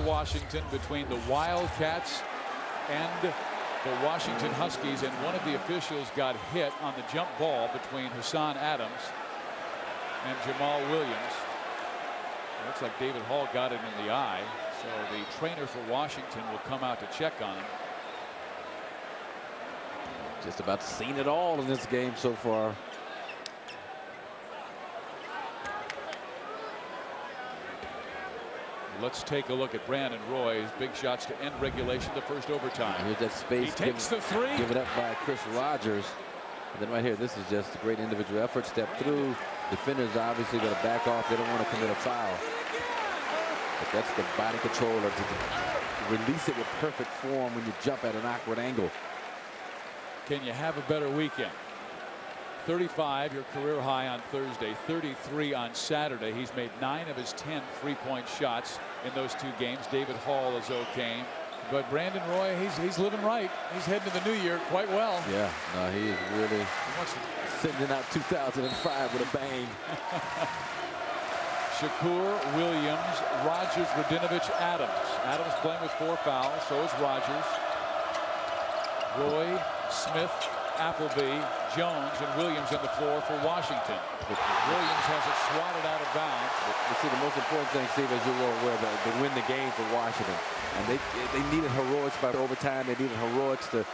Washington between the Wildcats and the Washington Huskies, and one of the officials got hit on the jump ball between Hassan Adams and Jamal Williams. It looks like David Hall got it in the eye, so the trainer for Washington will come out to check on him. Just about seen it all in this game so far. Let's take a look at Brandon Roy's big shots to end regulation, the first overtime. Here's that space. He takes the three. Given up by Chris Rogers. And then right here, this is just a great individual effort. Step through. Defenders obviously going to back off. They don't want to commit a foul. But that's the body control to release it with perfect form when you jump at an awkward angle. Can you have a better weekend? 35, your career high on Thursday, 33 on Saturday. He's made 9 of his 10 3-point shots in those 2 games. David Hall is okay, but Brandon Roy, he's living right. He's heading to the new year quite well. Yeah, no, he is really sending out 2005 with a bang. Shakur, Williams, Rogers, Radinovich, Adams. Adams playing with 4 fouls, so is Rogers. Roy, Smith, Appleby, Jones, and Williams on the floor for Washington. Williams has it swatted out of bounds. You see, the most important thing, Steve, as you were aware, they win the game for Washington. And they needed heroics by overtime. They needed heroics to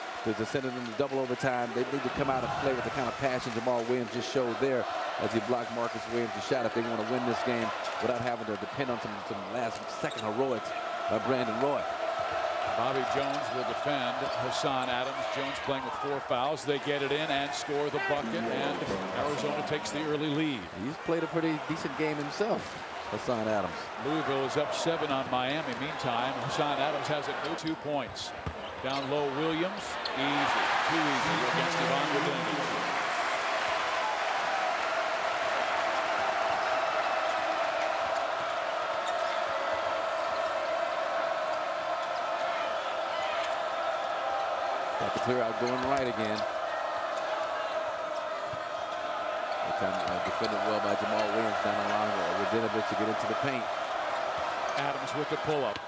send it into double overtime. They need to come out and play with the kind of passion Jamal Williams just showed there as he blocked Marcus Williams' shot if they want to win this game without having to depend on some last-second heroics by Brandon Roy. Bobby Jones will defend Hassan Adams. Jones playing with 4 fouls. They get it in and score the bucket, and Arizona takes the early lead. He's played a pretty decent game himself, Hassan Adams. Louisville is up 7 on Miami. Meantime, Hassan Adams has it no 2 points. Down low, Williams. Easy. Too easy against Ivan Radinovich. Got the clear out going right again. Defended well by Jamal Williams, down the line. Radinovich to get into the paint. Adams with the pull-up.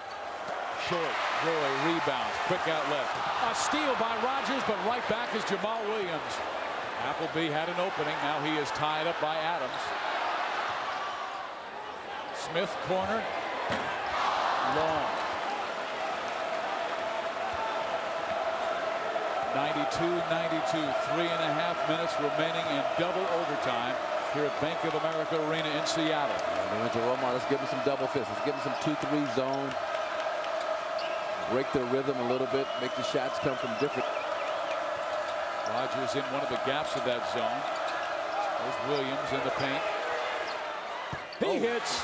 Short. Roy rebounds. Quick outlet. A steal by Rogers, but right back is Jamal Williams. Appleby had an opening. Now he is tied up by Adams. Smith corner. Long. 92-92, 3.5 minutes remaining in double overtime here at Bank of America Arena in Seattle. They went to Romar. Let's give him some double fists. Let's give him some 2-3 zone. Break their rhythm a little bit. Make the shots come from different. Rogers in one of the gaps of that zone. There's Williams in the paint. He hits.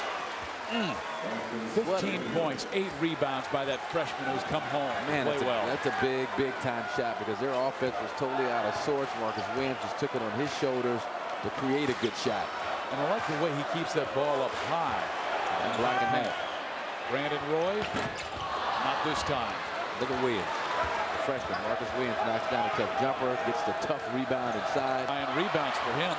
15 points, 8 rebounds by that freshman who's come home. Man, that's a big time shot because their offense was totally out of sorts. Marcus Williams just took it on his shoulders to create a good shot. And I like the way he keeps that ball up high and blocking that. Brandon Roy, not this time. Look at Williams, the freshman. Marcus Williams knocks down a tough jumper, gets the tough rebound inside. And rebounds for him.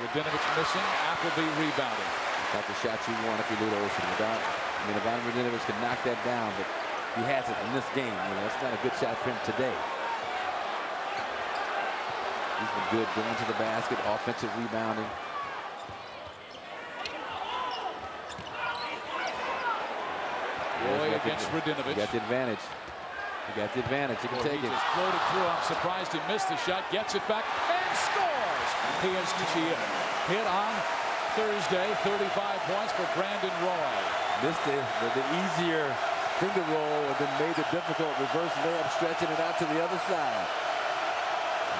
Radinovich missing, Appleby rebounding. Got the shots you want if you lose Ocean. Ivan Radinovich can knock that down, but he has it in this game. That's not a good shot for him today. He's been good going to the basket, offensive rebounding. Roy against Radinovich. He got the advantage. He got the advantage. He can take it. Just floated through. I'm surprised he missed the shot. Gets it back and scores. He has hit on Thursday, 35 points for Brandon Roy. Missed the easier finger roll and then made the difficult reverse layup, stretching it out to the other side.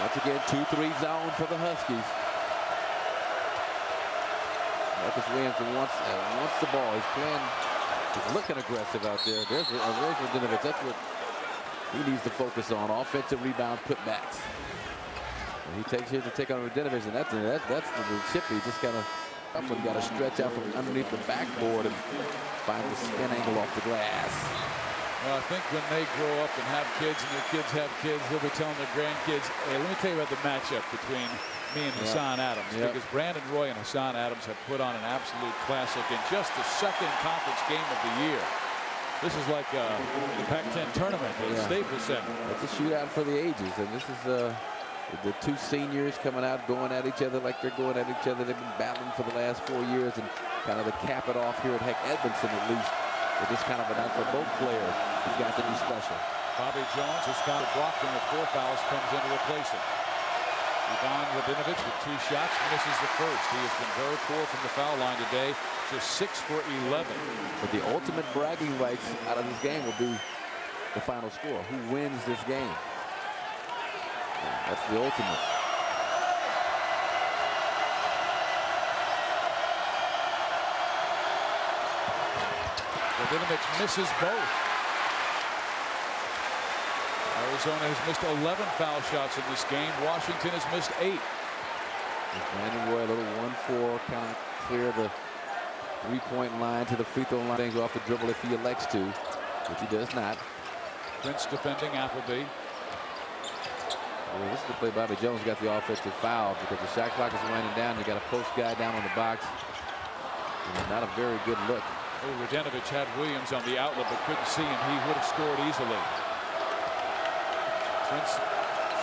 Once again, 2-3 zone for the Huskies. Marcus Williams wants the ball. He's playing, he's looking aggressive out there. There's Radinovich. That's what he needs to focus on. Offensive rebound putbacks. He takes here to take on Radinovich, and that's the chip. He just kind of got to stretch out from underneath the backboard and find the spin angle off the glass. Well, I think when they grow up and have kids and their kids have kids, they'll be telling their grandkids, hey, let me tell you about the matchup between me and Hassan Adams. Because Brandon Roy and Hassan Adams have put on an absolute classic in just the second conference game of the year. This is like the Pac-10 tournament at Staples Center. It's a shootout for the ages, and this is the two seniors coming out going at each other like they're going at each other. They've been battling for the last 4 years, and kind of to cap it off here at Heck Edmondson at least. It's just kind of a night for both players. He's got to be special. Bobby Jones has fouled Brockton with 4 fouls, comes in to replace him. Ivan Radinovich with 2 shots, misses the first. He has been very poor from the foul line today, just 6 for 11. But the ultimate bragging rights out of this game will be the final score. Who wins this game? That's the ultimate. Radinovich misses both. Arizona has missed 11 foul shots in this game. Washington has missed 8. Brandon Roy, a little 1-4, kind of clear the three-point line to the free throw line. Things off the dribble if he elects to, which he does not. Prince defending Appleby. Well, this is the play. Bobby Jones got the offensive foul because the shot clock is winding down. You got a post guy down on the box. Not a very good look. Oh, Radinovich had Williams on the outlet but couldn't see him. He would have scored easily. Prince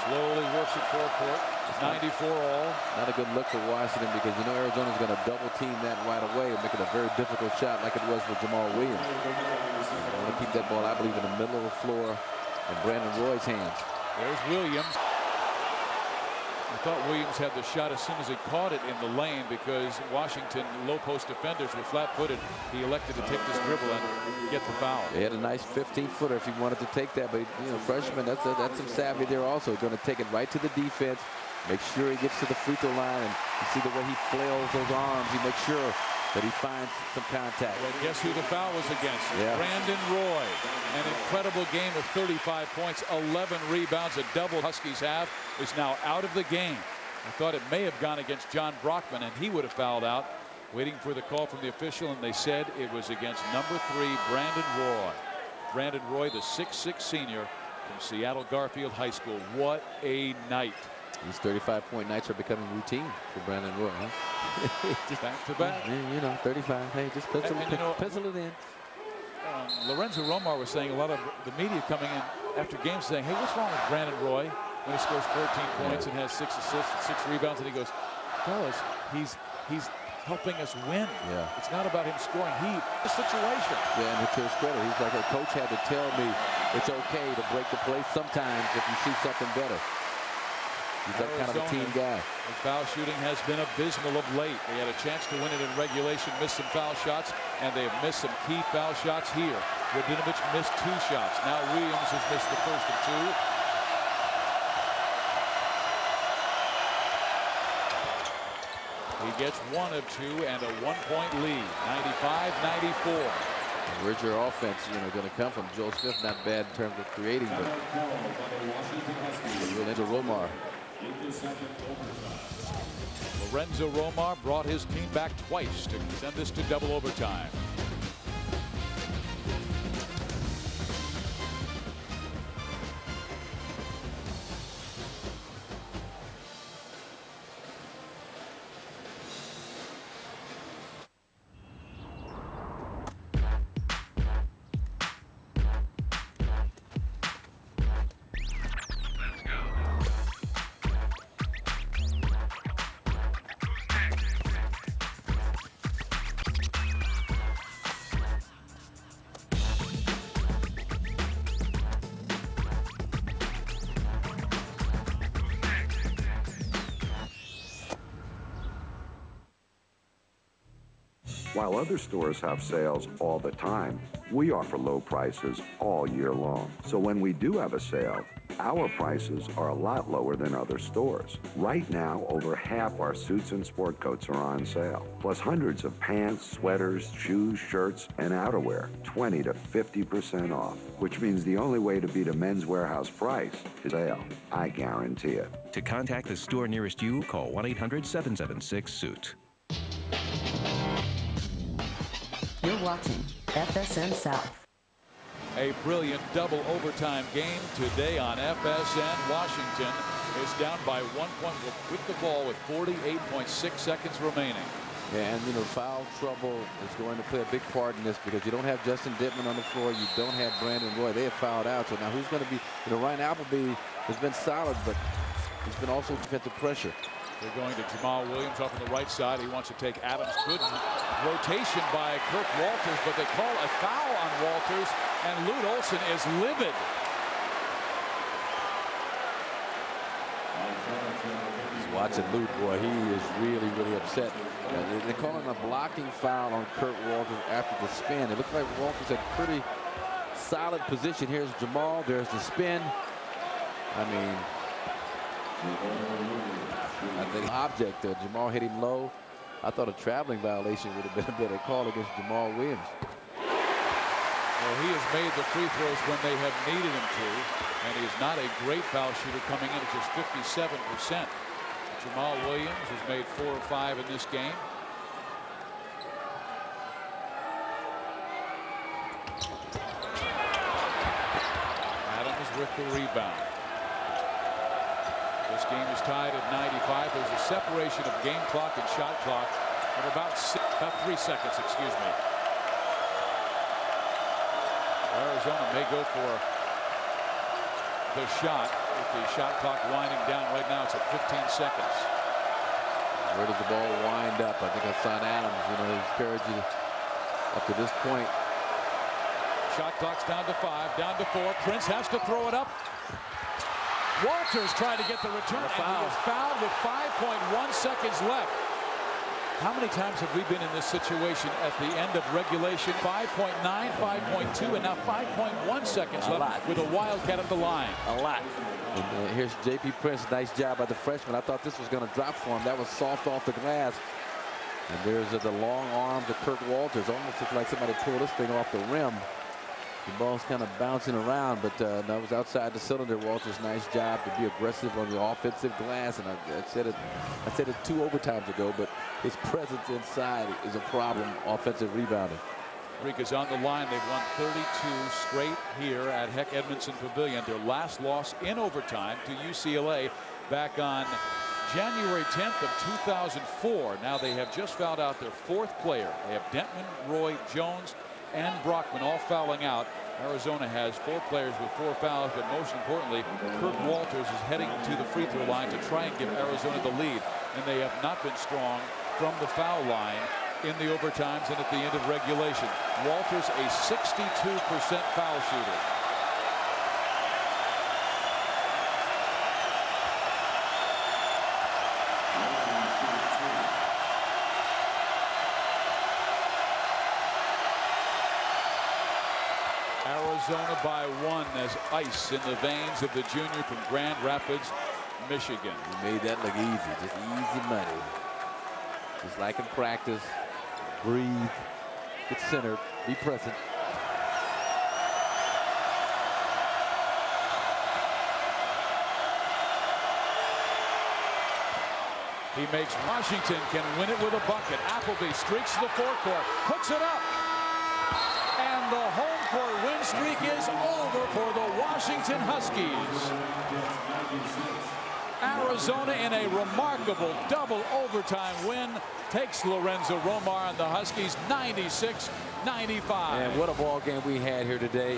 slowly works it forecourt. 94 all. Not a good look for Washington because you know Arizona's going to double team that right away and make it a very difficult shot like it was for Jamal Williams. They want to keep that ball, I believe, in the middle of the floor in Brandon Roy's hands. There's Williams. I thought Williams had the shot as soon as he caught it in the lane because Washington low post defenders were flat-footed. He elected to take this dribble and get the foul. They had a nice 15-footer if he wanted to take that, but you know, freshman, that's some savvy there also. Going to take it right to the defense, make sure he gets to the free throw line, and you see the way he flails those arms. He makes sure that he finds some contact. Well, guess who the foul was against? Yeah. Brandon Roy. An incredible game of 35 points, 11 rebounds, a double Huskies have, is now out of the game. I thought it may have gone against John Brockman, and he would have fouled out. Waiting for the call from the official, and they said it was against number 3, Brandon Roy. Brandon Roy, the 6'6" senior from Seattle Garfield High School. What a night. These 35-point nights are becoming routine for Brandon Roy, huh? Just back to back. You know, 35. Hey, just pencil it in. Lorenzo Romar was saying a lot of the media coming in after games saying, hey, what's wrong with Brandon Roy when he scores 14 points and has 6 assists and 6 rebounds? And he goes, fellas, he's helping us win. Yeah. It's not about him scoring. The situation. Yeah, and to his credit, he's like, a coach had to tell me it's okay to break the play sometimes if you see something better. He's that kind of a team guy. The foul shooting has been abysmal of late. They had a chance to win it in regulation, missed some foul shots, and they have missed some key foul shots here. Radinovich missed 2 shots. Now Williams has missed the first of 2. He gets 1 of 2 and a 1-point lead, 95-94. Where's your offense, going to come from? Joel Smith, not bad in terms of creating, but Lorenzo Romar. Lorenzo Romar brought his team back twice to send this to double overtime. While other stores have sales all the time, we offer low prices all year long. So when we do have a sale, our prices are a lot lower than other stores. Right now, over half our suits and sport coats are on sale, plus hundreds of pants, sweaters, shoes, shirts, and outerwear, 20 to 50% off, which means the only way to beat a Men's Warehouse price is sale. I guarantee it. To contact the store nearest you, call 1-800-776-SUIT. You're watching FSN South. A brilliant double overtime game today on FSN. Washington is down by 1 point with the ball with 48.6 seconds remaining. And, you know, foul trouble is going to play a big part in this because you don't have Justin Dittman on the floor. You don't have Brandon Roy. They have fouled out. So now who's going to be, you know, Ryan Appleby has been solid, but he's been also defensive pressure. They're going to Jamal Williams up on the right side. He wants to take Adams. Good rotation by Kirk Walters, but they call a foul on Walters, and Lute Olson is livid. Watching Lute, boy, he is really, really upset. They're calling a blocking foul on Kurt Walters after the spin. It looks like Walters had pretty solid position. Here's Jamal. There's the spin. I mean, I think object Jamal hit him low. I thought a traveling violation would have been a better call against Jamal Williams. Well, he has made the free throws when they have needed him to, and he's not a great foul shooter, coming in at just 57%. Jamal Williams has made 4 or 5 in this game. Adams with the rebound. This game is tied at 95. There's a separation of game clock and shot clock of about 3 seconds, excuse me. Arizona may go for the shot with the shot clock winding down. Right now it's at 15 seconds. Where does the ball wind up? I think Hassan Adams, you know, he's encouraged you up to this point. Shot clock's down to 5, down to 4. Prince has to throw it up. Walters trying to get the return, and he is fouled with 5.1 seconds left. How many times have we been in this situation at the end of regulation? 5.9, 5.2, and now 5.1 seconds left with a Wildcat at the line. A lot. And here's J.P. Prince. Nice job by the freshman. I thought this was going to drop for him. That was soft off the glass. And there's the long arms of Kirk Walters. Almost looks like somebody pulled this thing off the rim. The ball's kind of bouncing around, but that was outside the cylinder. Walters, nice job to be aggressive on the offensive glass. And I said it 2 overtimes ago, but his presence inside is a problem. Offensive rebounding. Rica's on the line. They've won 32 straight here at Heck Edmondson Pavilion. Their last loss in overtime to UCLA back on January 10th of 2004. Now they have just fouled out their 4th player. They have Dentman, Roy, Jones, and Brockman all fouling out. Arizona has 4 players with 4 fouls, but most importantly, Kirk Walters is heading to the free throw line to try and give Arizona the lead. And they have not been strong from the foul line in the overtimes and at the end of regulation. Walters, a 62% foul shooter. Arizona by 1 as ice in the veins of the junior from Grand Rapids, Michigan. He made that look easy, just easy money. Just like in practice, breathe, get centered, be present. He makes Washington can win it with a bucket. Appleby streaks to the forecourt, hooks it up. And the home court win streak is over for the Washington Huskies. Arizona in a remarkable double overtime win takes Lorenzo Romar and the Huskies 96-95. And what a ball game we had here today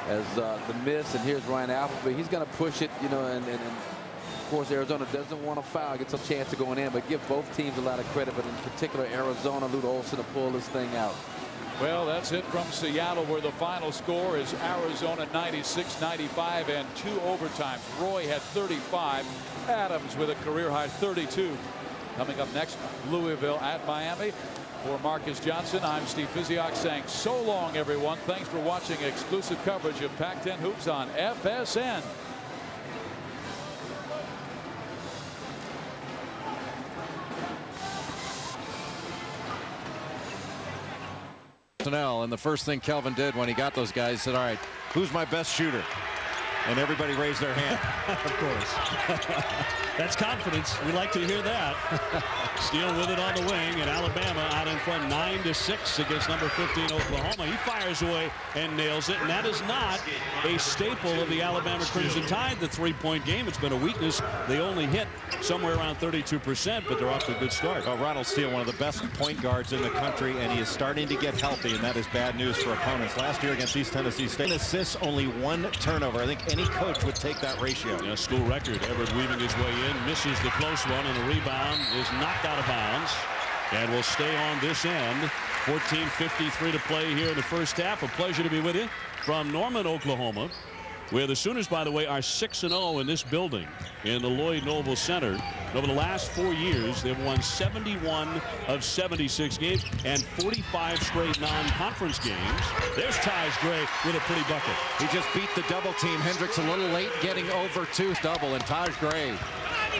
as the miss. And here's Ryan Appleby. He's going to push it, you know, and of course Arizona doesn't want to foul, gets a chance of going in, but give both teams a lot of credit, but in particular Arizona, Lute Olson to pull this thing out. Well, that's it from Seattle, where the final score is Arizona 96-95 and 2 overtimes. Roy had 35. Adams with a career-high 32. Coming up next, Louisville at Miami. For Marcus Johnson, I'm Steve Physiok saying so long, everyone. Thanks for watching exclusive coverage of Pac-10 Hoops on FSN. And the first thing Kelvin did when he got those guys, said, all right, who's my best shooter? And everybody raised their hand. Of course. That's confidence. We like to hear that. Steele with it on the wing, and Alabama out in front 9-6 against number 15 Oklahoma. He fires away and nails it, and that is not a staple of the Alabama Crimson Tide, the three-point game. It's been a weakness. They only hit somewhere around 32%, but they're off to a good start. Well, Ronald Steele, one of the best point guards in the country, and he is starting to get healthy, and that is bad news for opponents. Last year against East Tennessee State, assists, only 1 turnover. I think any coach would take that ratio. Yeah, school record. Everett weaving his way in, misses the close one, and the rebound is knocked out of bounds and will stay on this end. 14:53 to play here in the first half. A pleasure to be with you from Norman, Oklahoma, where the Sooners, by the way, are 6-0 in this building in the Lloyd Noble Center. Over the last 4 years, they've won 71 of 76 games and 45 straight non-conference games. There's Taj Gray with a pretty bucket. He just beat the double team. Hendricks a little late getting over to double, and Taj Gray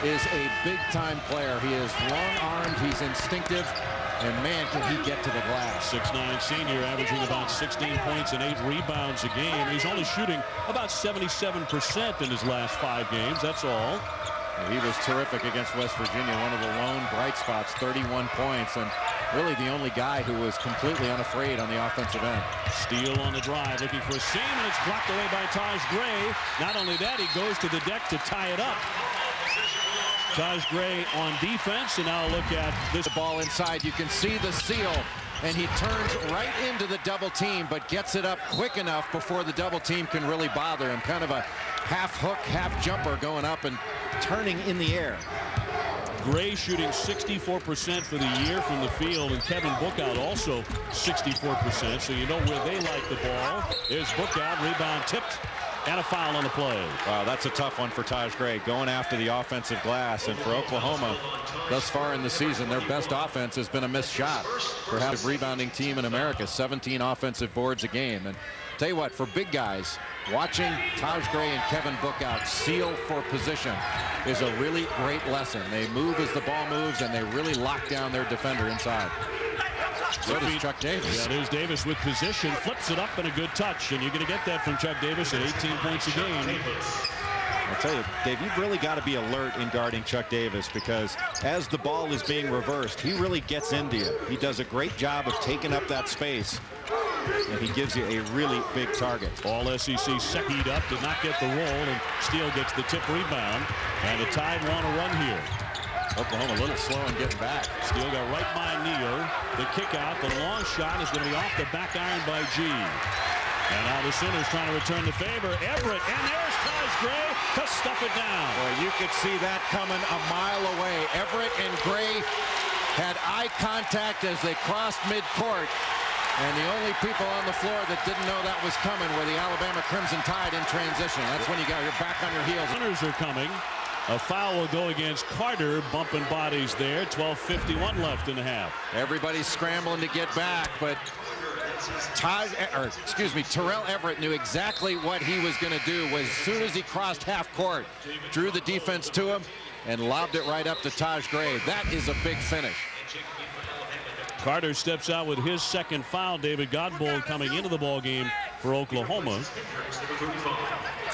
is a big-time player. He is long-armed, he's instinctive, and man, can he get to the glass. 6'9" senior, averaging about 16 points and 8 rebounds a game. He's only shooting about 77% in his last 5 games. That's all. He was terrific against West Virginia, one of the lone bright spots, 31 points, and really the only guy who was completely unafraid on the offensive end. Steele on the drive, looking for a seam, and it's blocked away by Taj Gray. Not only that, he goes to the deck to tie it up. Taj Gray on defense, and now look at this. The ball inside, you can see the seal, and he turns right into the double team, but gets it up quick enough before the double team can really bother him. Kind of a half hook, half jumper going up and turning in the air. Gray shooting 64% for the year from the field, and Kevin Bookout also 64%, so you know where they like the ball. There's Bookout, rebound tipped, and a foul on the play. Wow, that's a tough one for Taj Gray, going after the offensive glass. And for Oklahoma, thus far in the season, their best offense has been a missed shot. Perhaps rebounding team in America, 17 offensive boards a game. And tell you what, for big guys, watching Taj Gray and Kevin Bookout seal for position is a really great lesson. They move as the ball moves, and they really lock down their defender inside. So does Chuck Davis. Yeah, there's Davis with position, flips it up, and a good touch, and you're going to get that from Chuck Davis at 18 points a game. I'll tell you, Dave, you've really got to be alert in guarding Chuck Davis, because as the ball is being reversed, he really gets into you. He does a great job of taking up that space, and he gives you a really big target. All SEC second up, did not get the roll, and Steele gets the tip rebound, and the Tide want to run here. Oklahoma a little slow in getting back. Steele got right by Neal. The kick out, the long shot is going to be off the back iron by G. And now the Sooners trying to return the favor. Everett, and there's Taj Gray to stuff it down. Well, you could see that coming a mile away. Everett and Gray had eye contact as they crossed midcourt. And the only people on the floor that didn't know that was coming were the Alabama Crimson Tide in transition. That's when you got your back on your heels. Sooners are coming. A foul will go against Carter, bumping bodies there. 12:51 left in the half. Everybody's scrambling to get back, but Terrell Everett knew exactly what he was going to do. As soon as he crossed half court, drew the defense to him and lobbed it right up to Taj Gray. That is a big finish. Carter steps out with his second foul. David Godbold coming into the ball game for Oklahoma.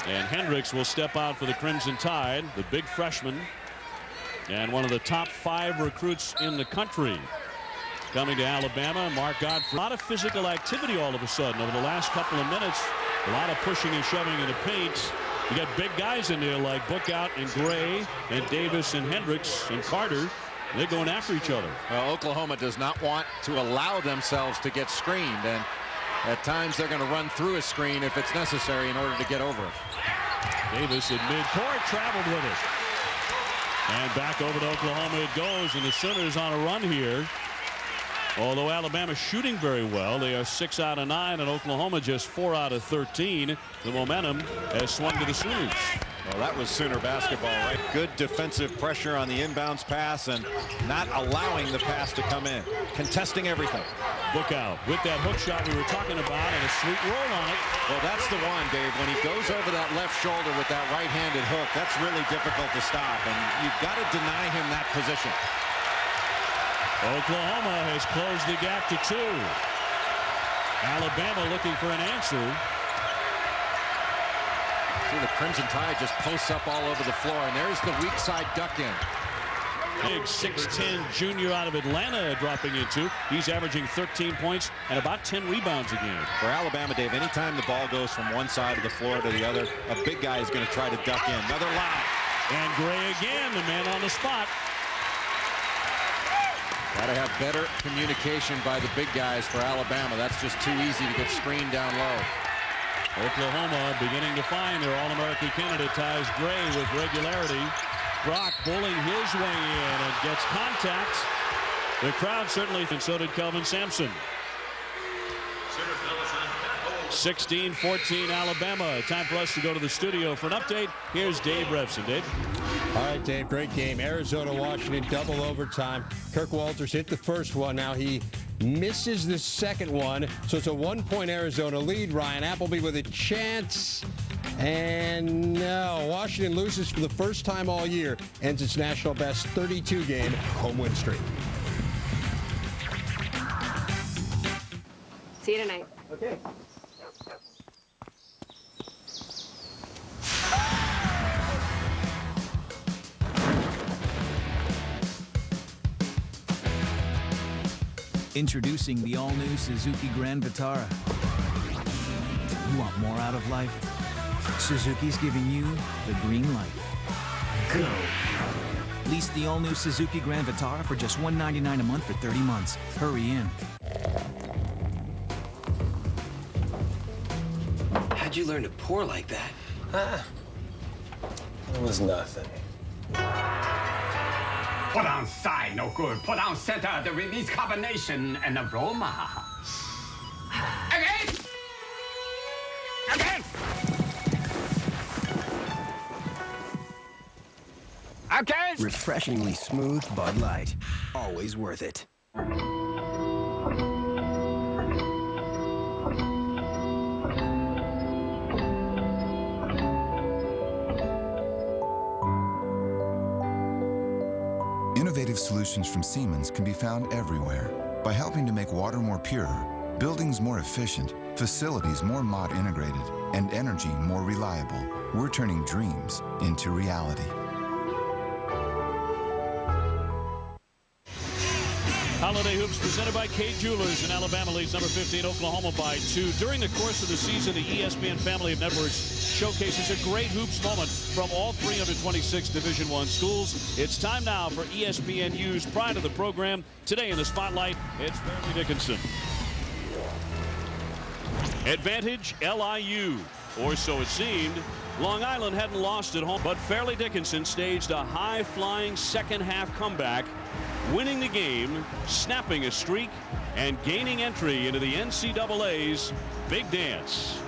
And Hendricks will step out for the Crimson Tide, the big freshman, and one of the top 5 recruits in the country. Coming to Alabama, Mark Godfrey. A lot of physical activity all of a sudden over the last couple of minutes. A lot of pushing and shoving in the paint. You got big guys in there like Bookout and Gray and Davis and Hendricks and Carter. They're going after each other. Well, Oklahoma does not want to allow themselves to get screened, and at times they're going to run through a screen if it's necessary in order to get over it. Davis in midcourt traveled with it. And back over to Oklahoma it goes, and the Sooners on a run here. Although Alabama shooting very well, they are 6 out of 9, and Oklahoma just 4 out of 13. The momentum has swung to the Sooners. Well, that was Sooner basketball, right? Good defensive pressure on the inbounds pass and not allowing the pass to come in. Contesting everything. Bookout with that hook shot we were talking about and a sweet roll on it. Well, that's the one, Dave. When he goes over that left shoulder with that right-handed hook, that's really difficult to stop, and you've got to deny him that position. Oklahoma has closed the gap to 2. Alabama looking for an answer. See, the Crimson Tide just posts up all over the floor, and there's the weak side duck in. Big 6'10" junior out of Atlanta dropping into. He's averaging 13 points and about 10 rebounds a game. For Alabama, Dave, anytime the ball goes from one side of the floor to the other, a big guy is going to try to duck in. Another lob. And Gray again, the man on the spot. Got to have better communication by the big guys for Alabama. That's just too easy to get screened down low. Oklahoma beginning to find their All-American candidate, Taj Gray, with regularity. Brock bowling his way in and gets contact. The crowd certainly, and so did Kelvin Sampson. 16-14 Alabama. Time for us to go to the studio for an update. Here's Dave Revson. Dave. All right, Dave, great game. Arizona-Washington, double overtime. Kirk Walters hit the first one. Now he misses the second one, so it's a 1-point Arizona lead. Ryan Appleby with a chance. And no, Washington loses for the first time all year. Ends its national best 32-game home win streak. See you tonight. Okay. Introducing the all-new Suzuki Grand Vitara. You want more out of life? Suzuki's giving you the green light. Go! Lease the all-new Suzuki Grand Vitara for just $199 a month for 30 months. Hurry in. How'd you learn to pour like that? It was nothing. Put on side, no good. Put on center, the release combination and aroma. Again! Again! Again! Refreshingly smooth Bud Light. Always worth it. Innovative solutions from Siemens can be found everywhere. By helping to make water more pure, buildings more efficient, facilities more mod integrated, and energy more reliable, we're turning dreams into reality. Holiday Hoops presented by Kay Jewelers, and Alabama leads number 15 Oklahoma by 2. During the course of the season, the ESPN family of networks showcases a great hoops moment from all 326 Division I schools. It's time now for ESPNU's Pride of the Program. Today in the spotlight, it's Fairleigh Dickinson. Advantage LIU, or so it seemed. Long Island hadn't lost at home, but Fairleigh Dickinson staged a high-flying second-half comeback, winning the game, snapping a streak, and gaining entry into the NCAA's Big Dance.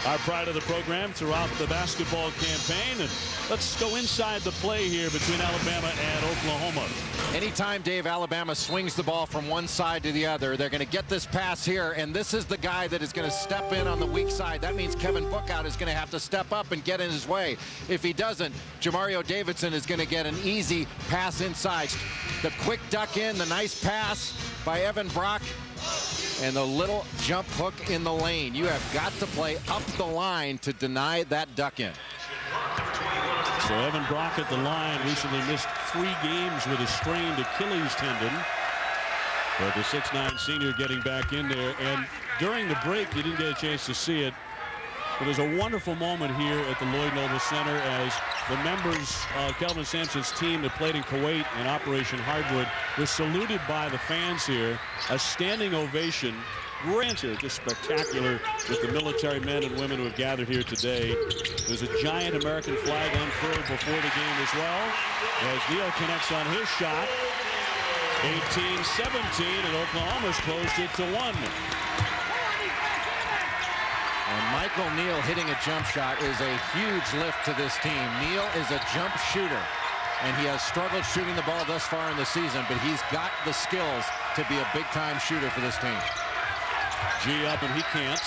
Our pride of the program throughout the basketball campaign. And let's go inside the play here between Alabama and Oklahoma. Anytime, Dave, Alabama swings the ball from one side to the other, they're going to get this pass here, and this is the guy that is going to step in on the weak side. That means Kevin Bookout is going to have to step up and get in his way. If he doesn't, Jamario Davidson is going to get an easy pass inside. The quick duck in, the nice pass by Evan Brock, and the little jump hook in the lane. You have got to play up the line to deny that duck in. So Evan Brock at the line recently missed 3 games with a strained Achilles tendon. But the 6'9" senior getting back in there. And during the break, you didn't get a chance to see it. It was a wonderful moment here at the Lloyd Noble Center as the members of Kelvin Sampson's team that played in Kuwait in Operation Hardwood was saluted by the fans here. A standing ovation. Great here, just spectacular with the military men and women who have gathered here today. There's a giant American flag unfurled before the game as well, as Neal connects on his shot. 18-17, and Oklahoma's closed it to 1. And Michael Neal hitting a jump shot is a huge lift to this team. Neal is a jump shooter, and he has struggled shooting the ball thus far in the season, but he's got the skills to be a big-time shooter for this team. G up, and he can't.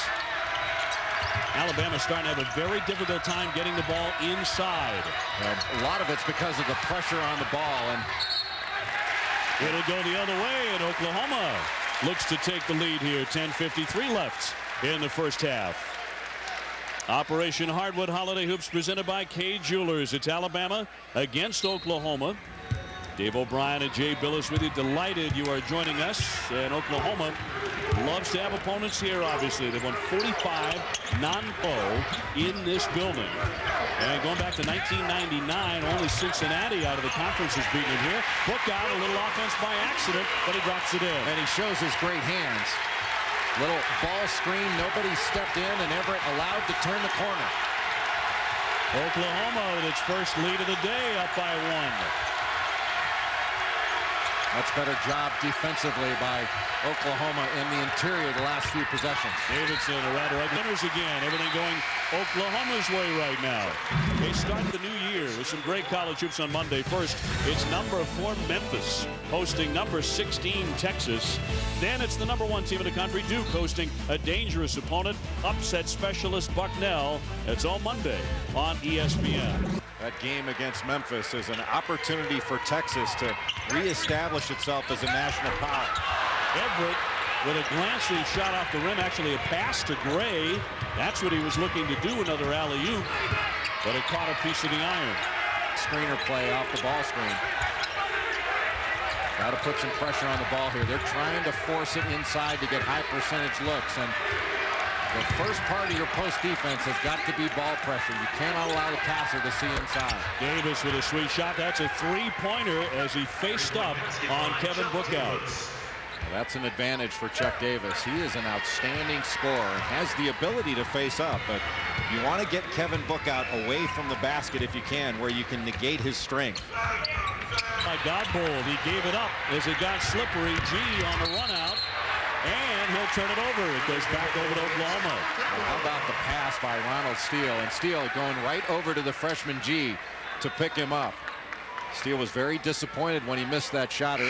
Alabama's starting to have a very difficult time getting the ball inside. A lot of it's because of the pressure on the ball, and it'll go the other way, and Oklahoma looks to take the lead here. 10:53 left in the first half. Operation Hardwood Holiday Hoops presented by Kay Jewelers. It's Alabama against Oklahoma. Dave O'Brien and Jay Billis with you. Delighted you are joining us. And Oklahoma loves to have opponents here, obviously. They've won 45 non-pro in this building. And going back to 1999, only Cincinnati out of the conference has beaten him here. Book out a little offense by accident, but he drops it in. And he shows his great hands. Little ball screen, nobody stepped in, and Everett allowed to turn the corner. Oklahoma with its first lead of the day, up by 1. Much better job defensively by Oklahoma in the interior the last few possessions. Davidson around the winners again. Everything going Oklahoma's way right now. They start the new year with some great college hoops on Monday. First, it's number 4 Memphis hosting number 16 Texas. Then it's the number 1 team in the country, Duke, hosting a dangerous opponent, upset specialist Bucknell. It's all Monday on ESPN. That game against Memphis is an opportunity for Texas to reestablish itself as a national power. Everett with a glancing shot off the rim, actually a pass to Gray. That's what he was looking to do, another alley-oop, but it caught a piece of the iron. Screener play off the ball screen. Got to put some pressure on the ball here. They're trying to force it inside to get high percentage looks, and the first part of your post defense has got to be ball pressure. You cannot allow the passer to see inside. Davis with a sweet shot. That's a 3-pointer as he faced up on Kevin Bookout. That's an advantage for Chuck Davis. He is an outstanding scorer and has the ability to face up, but you want to get Kevin Bookout away from the basket if you can, where you can negate his strength. By Godbold, he gave it up as it got slippery. G on the run out, and he'll turn it over. It goes back over to Oklahoma. Well, how about the pass by Ronald Steele, and Steele going right over to the freshman G to pick him up. Steele was very disappointed when he missed that shot or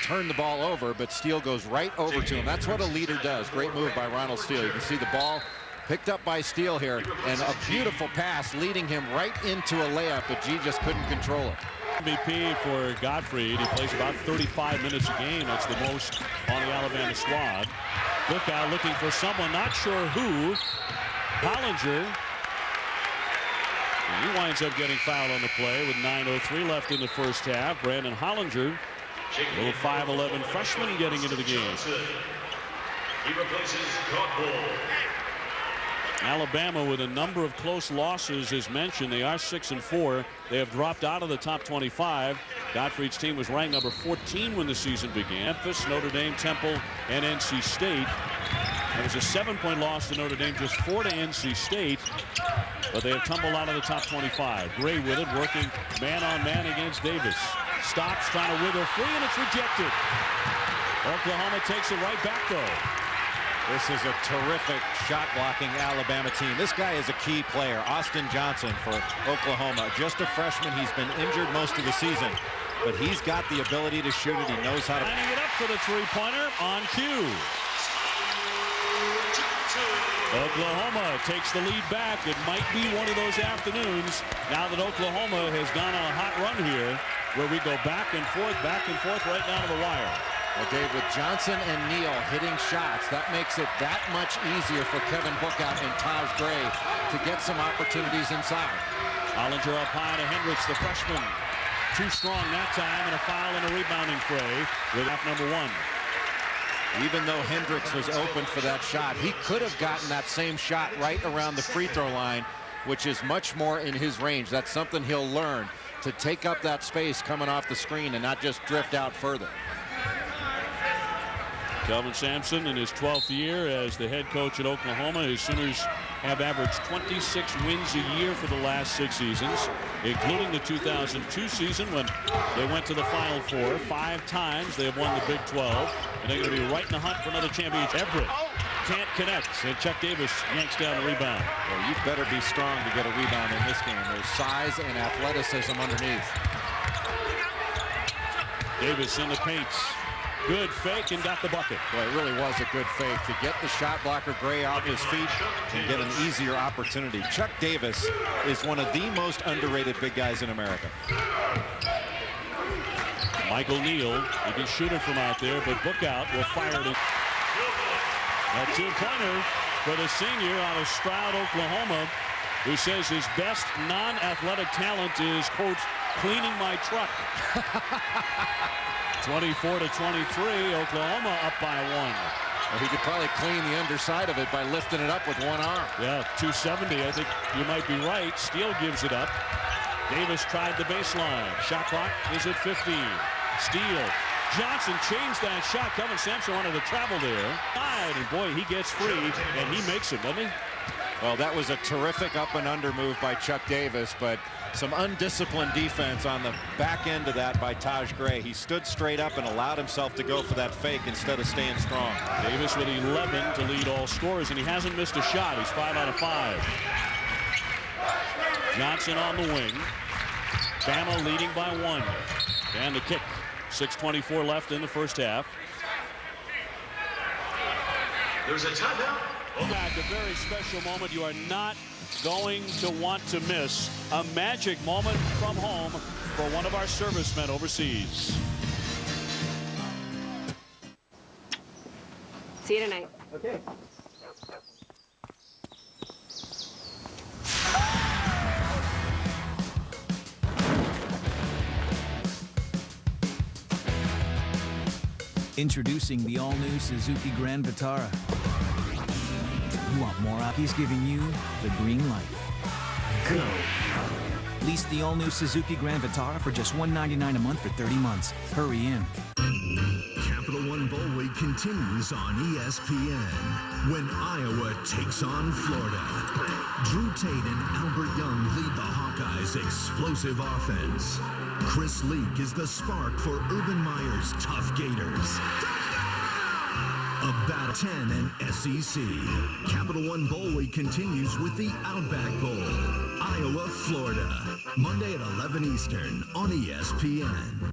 turned the ball over, but Steele goes right over to him. That's what a leader does. Great move by Ronald Steele. You can see the ball picked up by Steele here, and a beautiful pass leading him right into a layup, but G just couldn't control it. MVP for Gottfried. He plays about 35 minutes a game. That's the most on the Alabama squad. Bookout looking for someone, not sure who. Hollinger. And he winds up getting fouled on the play with 9:03 left in the first half. Brandon Hollinger, little 5'11" freshman, getting into the game. He replaces Godbold. Alabama with a number of close losses as mentioned. They are 6-4. They have dropped out of the top 25. Gottfried's team was ranked number 14 when the season began. Memphis, Notre Dame, Temple, and NC State. It was a 7-point loss to Notre Dame, just 4 to NC State, but they have tumbled out of the top 25. Gray with it, working man-on-man against Davis. Stops, trying to wiggle free, and it's rejected. Oklahoma takes it right back, though. This is a terrific shot-blocking Alabama team. This guy is a key player, Austin Johnson for Oklahoma. Just a freshman. He's been injured most of the season, but he's got the ability to shoot it. He knows how to. Lining it up for the three-pointer on cue. Oklahoma takes the lead back. It might be one of those afternoons now that Oklahoma has gone on a hot run here, where we go back and forth right down to the wire. Well, Dave, with Johnson and Neal hitting shots, that makes it that much easier for Kevin Bookout and Taj Gray to get some opportunities inside. Hollinger up high to Hendricks, the freshman. Too strong that time, and a foul in a rebounding fray with half number 1. Even though Hendricks was open for that shot, he could have gotten that same shot right around the free throw line, which is much more in his range. That's something he'll learn, to take up that space coming off the screen and not just drift out further. Kelvin Sampson in his 12th year as the head coach at Oklahoma. His Sooners have averaged 26 wins a year for the last 6 seasons, including the 2002 season when they went to the Final Four. 5 times they have won the Big 12, and they're going to be right in the hunt for another championship. Everett can't connect, and Chuck Davis yanks down the rebound. Well, you better be strong to get a rebound in this game. There's size and athleticism underneath. Davis in the paint. Good fake and got the bucket. Boy, it really was a good fake to get the shot blocker Gray off his feet and get an easier opportunity. Chuck Davis is one of the most underrated big guys in America. Michael Neal, he can shoot it from out there, but Bookout will fire it. A two-pointer for the senior out of Stroud, Oklahoma, who says his best non-athletic talent is, quote, cleaning my truck. 24-23, Oklahoma up by 1. Well, he could probably clean the underside of it by lifting it up with one arm. Yeah, 270. I think you might be right. Steele gives it up. Davis tried the baseline. Shot clock is at 15. Steele. Johnson changed that shot. Kevin Sampson wanted to travel there. And boy, he gets free, and he makes it, doesn't he? Well, that was a terrific up and under move by Chuck Davis, but some undisciplined defense on the back end of that by Taj Gray. He stood straight up and allowed himself to go for that fake instead of staying strong. Davis with 11 to lead all scorers, and he hasn't missed a shot. He's 5 out of 5. Johnson on the wing. Bama leading by 1. And the kick. 6:24 left in the first half. There's a timeout. Back, a very special moment you are not going to want to miss. A magic moment from home for one of our servicemen overseas. See you tonight. Okay. Introducing the all-new Suzuki Grand Vitara. You want more out? He's giving you the green light. Go. Lease the all-new Suzuki Grand Vitara for just $199 a month for 30 months. Hurry in. Capital One Bowl Week continues on ESPN when Iowa takes on Florida. Drew Tate and Albert Young lead the Hawkeyes' explosive offense. Chris Leak is the spark for Urban Meyer's tough Gators. A battle 10 and SEC. Capital One Bowl Week continues with the Outback Bowl. Iowa, Florida. Monday at 11 Eastern on ESPN.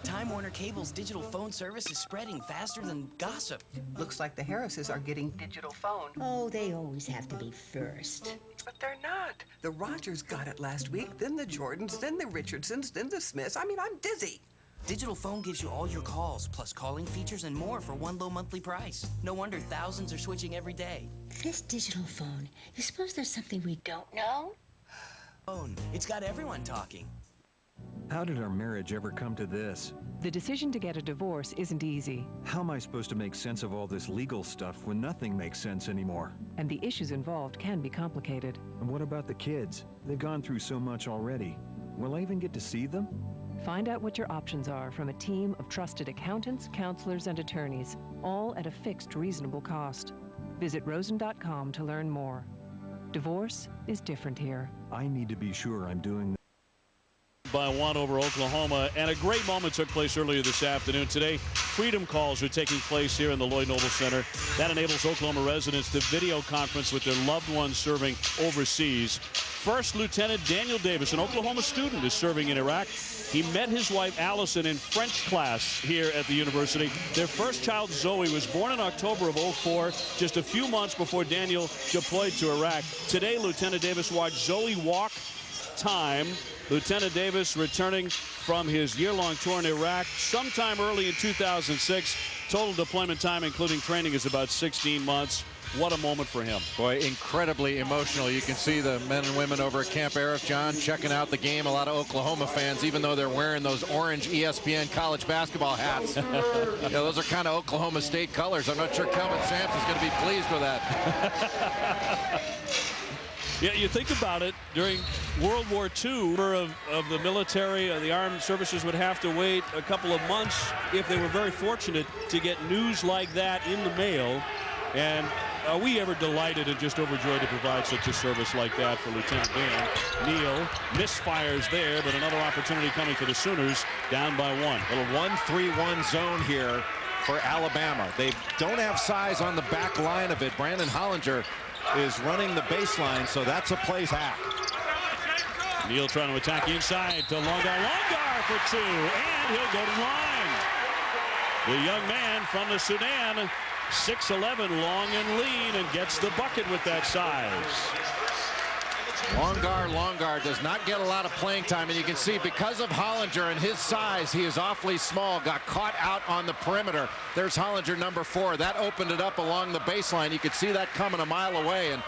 Time Warner Cable's digital phone service is spreading faster than gossip. Looks like the Harrises are getting digital phone. Oh, they always have to be first. But they're not. The Rogers got it last week, then the Jordans, then the Richardsons, then the Smiths. I mean, I'm dizzy. Digital phone gives you all your calls, plus calling features and more for one low monthly price. No wonder thousands are switching every day. This digital phone, you suppose there's something we don't know? Phone, it's got everyone talking. How did our marriage ever come to this? The decision to get a divorce isn't easy. How am I supposed to make sense of all this legal stuff when nothing makes sense anymore? And the issues involved can be complicated. And what about the kids? They've gone through so much already. Will I even get to see them? Find out what your options are from a team of trusted accountants, counselors, and attorneys, all at a fixed, reasonable cost. Visit rosen.com to learn more. Divorce is different here. I need to be sure I'm doing by 1 over Oklahoma, and a great moment took place earlier this afternoon. Today, freedom calls are taking place here in the Lloyd Noble Center. That enables Oklahoma residents to video conference with their loved ones serving overseas. First Lieutenant Daniel Davis, an Oklahoma student, is serving in Iraq. He met his wife Allison in French class here at the university. Their first child, Zoe, was born in October of '04, just a few months before Daniel deployed to Iraq. Today, Lieutenant Davis watched Zoe walk time. Lieutenant Davis returning from his year-long tour in Iraq sometime early in 2006. Total deployment time, including training, is about 16 months. What a moment for him. Boy, incredibly emotional. You can see the men and women over at Camp Arif, John, checking out the game. A lot of Oklahoma fans, even though they're wearing those orange ESPN college basketball hats. Those are kind of Oklahoma State colors. I'm not sure Kelvin Sampson's going to be pleased with that. Yeah, you think about it, during World War II, of the military, the armed services would have to wait a couple of months if they were very fortunate to get news like that in the mail. And are we ever delighted and just overjoyed to provide such a service like that for Lieutenant Dan. Neal misfires there, but another opportunity coming for the Sooners, down by 1. Little 1-3-1 zone here for Alabama. They don't have size on the back line of it. Brandon Hollinger is running the baseline, so that's a place hack. Neal trying to attack inside to Longar for 2, and he'll go to the line. The young man from the Sudan, 6'11", long and lean, and gets the bucket with that size. Longar does not get a lot of playing time, and you can see because of Hollinger and his size, he is awfully small. Got caught out on the perimeter. There's Hollinger, number 4. That opened it up along the baseline. You could see that coming a mile away, and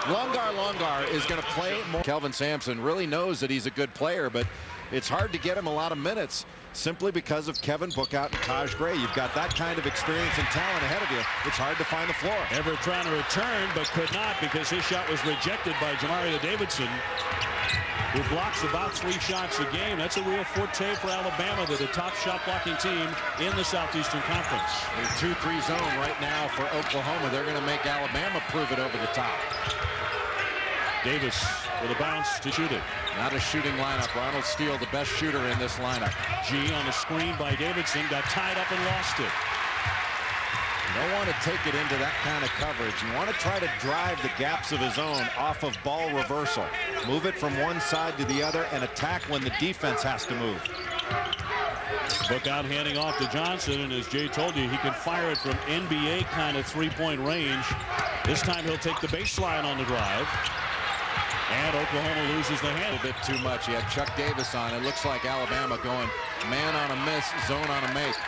Longar is going to play more. Kelvin Sampson really knows that he's a good player, but it's hard to get him a lot of minutes simply because of Kevin Bookout and Taj Gray. You've got that kind of experience and talent ahead of you. It's hard to find the floor. Everett trying to return, but could not because his shot was rejected by Jamario Davidson, who blocks about 3 shots a game. That's a real forte for Alabama. They're the top shot blocking team in the Southeastern Conference. A 2-3 zone right now for Oklahoma. They're going to make Alabama prove it over the top. Davis with a bounce to shoot it. Not a shooting lineup. Ronald Steele, the best shooter in this lineup. G on the screen by Davidson, got tied up and lost it. You don't want to take it into that kind of coverage. You want to try to drive the gaps of his own off of ball reversal. Move it from one side to the other and attack when the defense has to move. Bookout handing off to Johnson, and as Jay told you, he can fire it from NBA kind of 3-point range. This time he'll take the baseline on the drive. And Oklahoma loses the hand. A bit too much. He had Chuck Davis on. It looks like Alabama going man on a miss, zone on a make.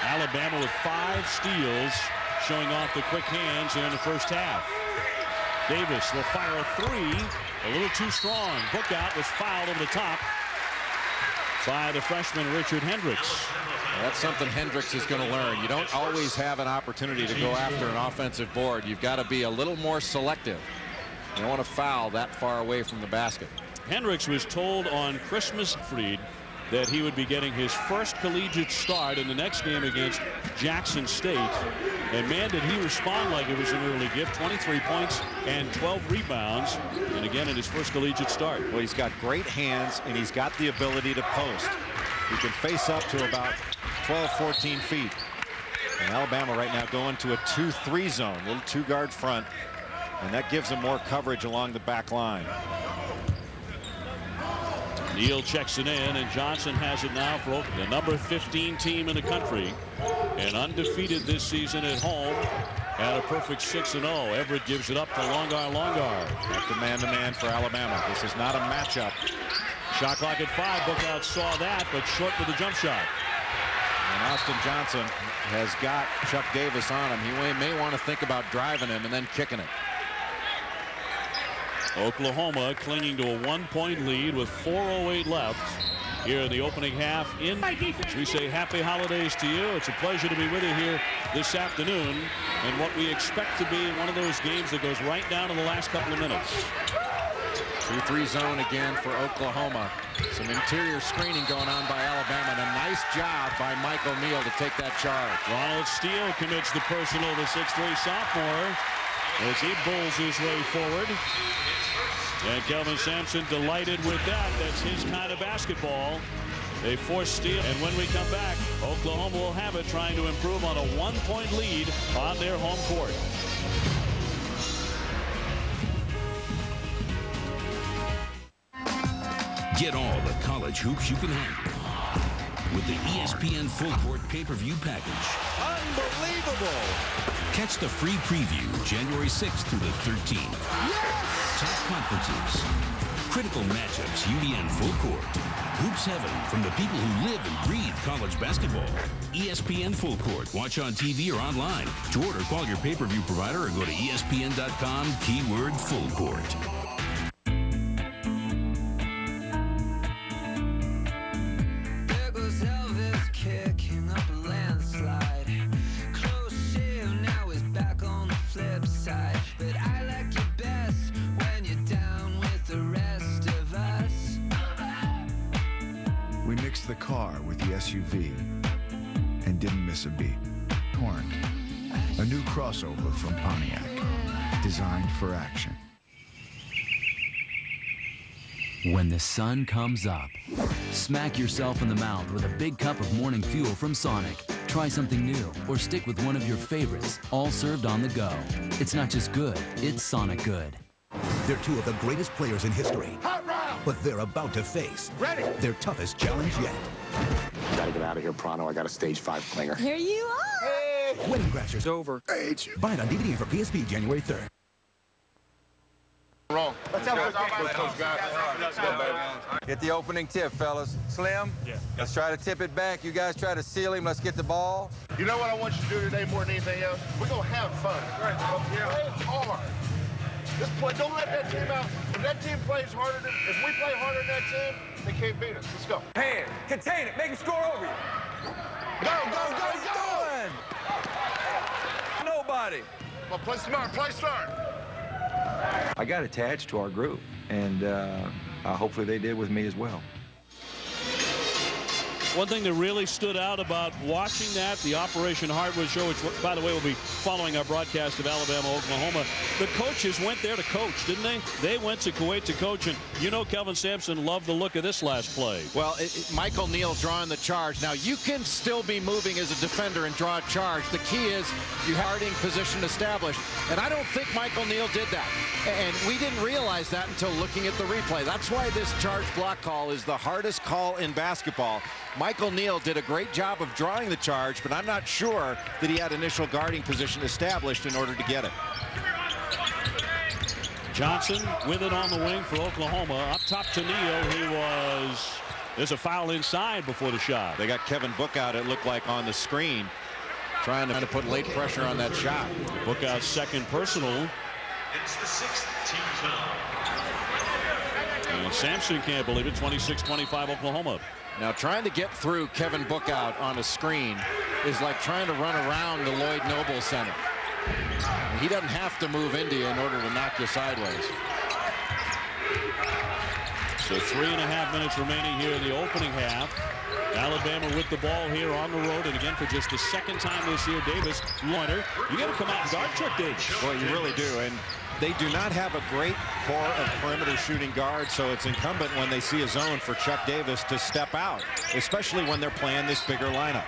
Alabama with 5 steals, showing off the quick hands here in the first half. Davis will fire a 3, a little too strong. Bookout was fouled over the top by the freshman Richard Hendricks. Well, that's something Hendricks is going to learn. You don't always have an opportunity to go after an offensive board. You've got to be a little more selective. You don't want to foul that far away from the basket. Hendricks was told on Christmas Eve that he would be getting his first collegiate start in the next game against Jackson State. And man, did he respond like it was an early gift. 23 points and 12 rebounds. And again, in his first collegiate start. Well, he's got great hands and he's got the ability to post. He can face up to about 12, 14 feet. And Alabama right now going to a 2-3 zone, little 2-guard front. And that gives him more coverage along the back line. Neal checks it in, and Johnson has it now for the number 15 team in the country. And undefeated this season at home at a perfect 6-0. Everett gives it up to Longar. Back to man-to-man for Alabama. This is not a matchup. Shot clock at 5. Bookout saw that, but short with the jump shot. And Austin Johnson has got Chuck Davis on him. He may want to think about driving him and then kicking it. Oklahoma clinging to a 1-point lead with 4:08 left here in the opening half. As we say happy holidays to you. It's a pleasure to be with you here this afternoon in what we expect to be one of those games that goes right down to the last couple of minutes. 2-3 zone again for Oklahoma. Some interior screening going on by Alabama, and a nice job by Mike O'Neal to take that charge. Ronald Steele commits the personal, the 6'3 sophomore, as he bulls his way forward. And Kelvin Sampson delighted with that. That's his kind of basketball. They force Steele. And when we come back, Oklahoma will have it, trying to improve on a 1-point lead on their home court. Get all the college hoops you can handle with the ESPN Full Court pay-per-view package. Unbelievable! Catch the free preview January 6th through the 13th. Yes! Top conferences, critical matchups, UDN Full Court, hoops heaven from the people who live and breathe college basketball. ESPN Full Court. Watch on TV or online. To order, call your pay-per-view provider or go to ESPN.com, keyword Full Court. The car with the SUV and didn't miss a beat. Torrent, a new crossover from Pontiac, designed for action. When the sun comes up, smack yourself in the mouth with a big cup of morning fuel from Sonic. Try something new or stick with one of your favorites, all served on the go. It's not just good, it's Sonic good. They're two of the greatest players in history. But they're about to face their toughest challenge yet. Gotta get out of here pronto. I got a stage 5 clinger. Here you are. Hey. Wedding Crashers. Over. Buy it on DVD and for PSP January 3rd. Wrong. Let's have a Get the opening tip, fellas. Slim, let's try to tip it back. You guys try to seal him. Let's get the ball. You know what I want you to do today more than anything else? We're going to have fun. Play hard. Just play. Don't let that team out. If that team plays harder than, if we play harder than that team, they can't beat us. Let's go. Hands. Contain it. Make him score over you. Go, go, go, go. Nobody. Well, play smart. Play smart. I got attached to our group, and hopefully they did with me as well. One thing that really stood out about watching that, the Operation Hardwood show, which, by the way, will be following our broadcast of Alabama, Oklahoma, the coaches went there to coach, didn't they? They went to Kuwait to coach, and you know Kelvin Sampson loved the look of this last play. Well, Michael Neal drawing the charge. Now, you can still be moving as a defender and draw a charge. The key is you have guarding position established, and I don't think Michael Neal did that. And we didn't realize that until looking at the replay. That's why this charge block call is the hardest call in basketball. Michael Neal did a great job of drawing the charge, but I'm not sure that he had initial guarding position established in order to get it. Johnson with it on the wing for Oklahoma. Up top to Neal. There's a foul inside before the shot. They got Kevin Book out, it looked like, on the screen, trying to put late pressure on that shot. Book out second personal. It's the 6th team foul. And Sampson can't believe it. 26-25 Oklahoma. Now, trying to get through Kevin Bookout on a screen is like trying to run around the Lloyd Noble Center. He doesn't have to move into you in order to knock you sideways. So 3.5 minutes remaining here in the opening half. Alabama with the ball here on the road, and again for just the second time this year, Davis, Loiter. You got to come out and guard Chuck Davis. Well, you really do, and they do not have a great core of perimeter shooting guards, so it's incumbent when they see a zone for Chuck Davis to step out, especially when they're playing this bigger lineup.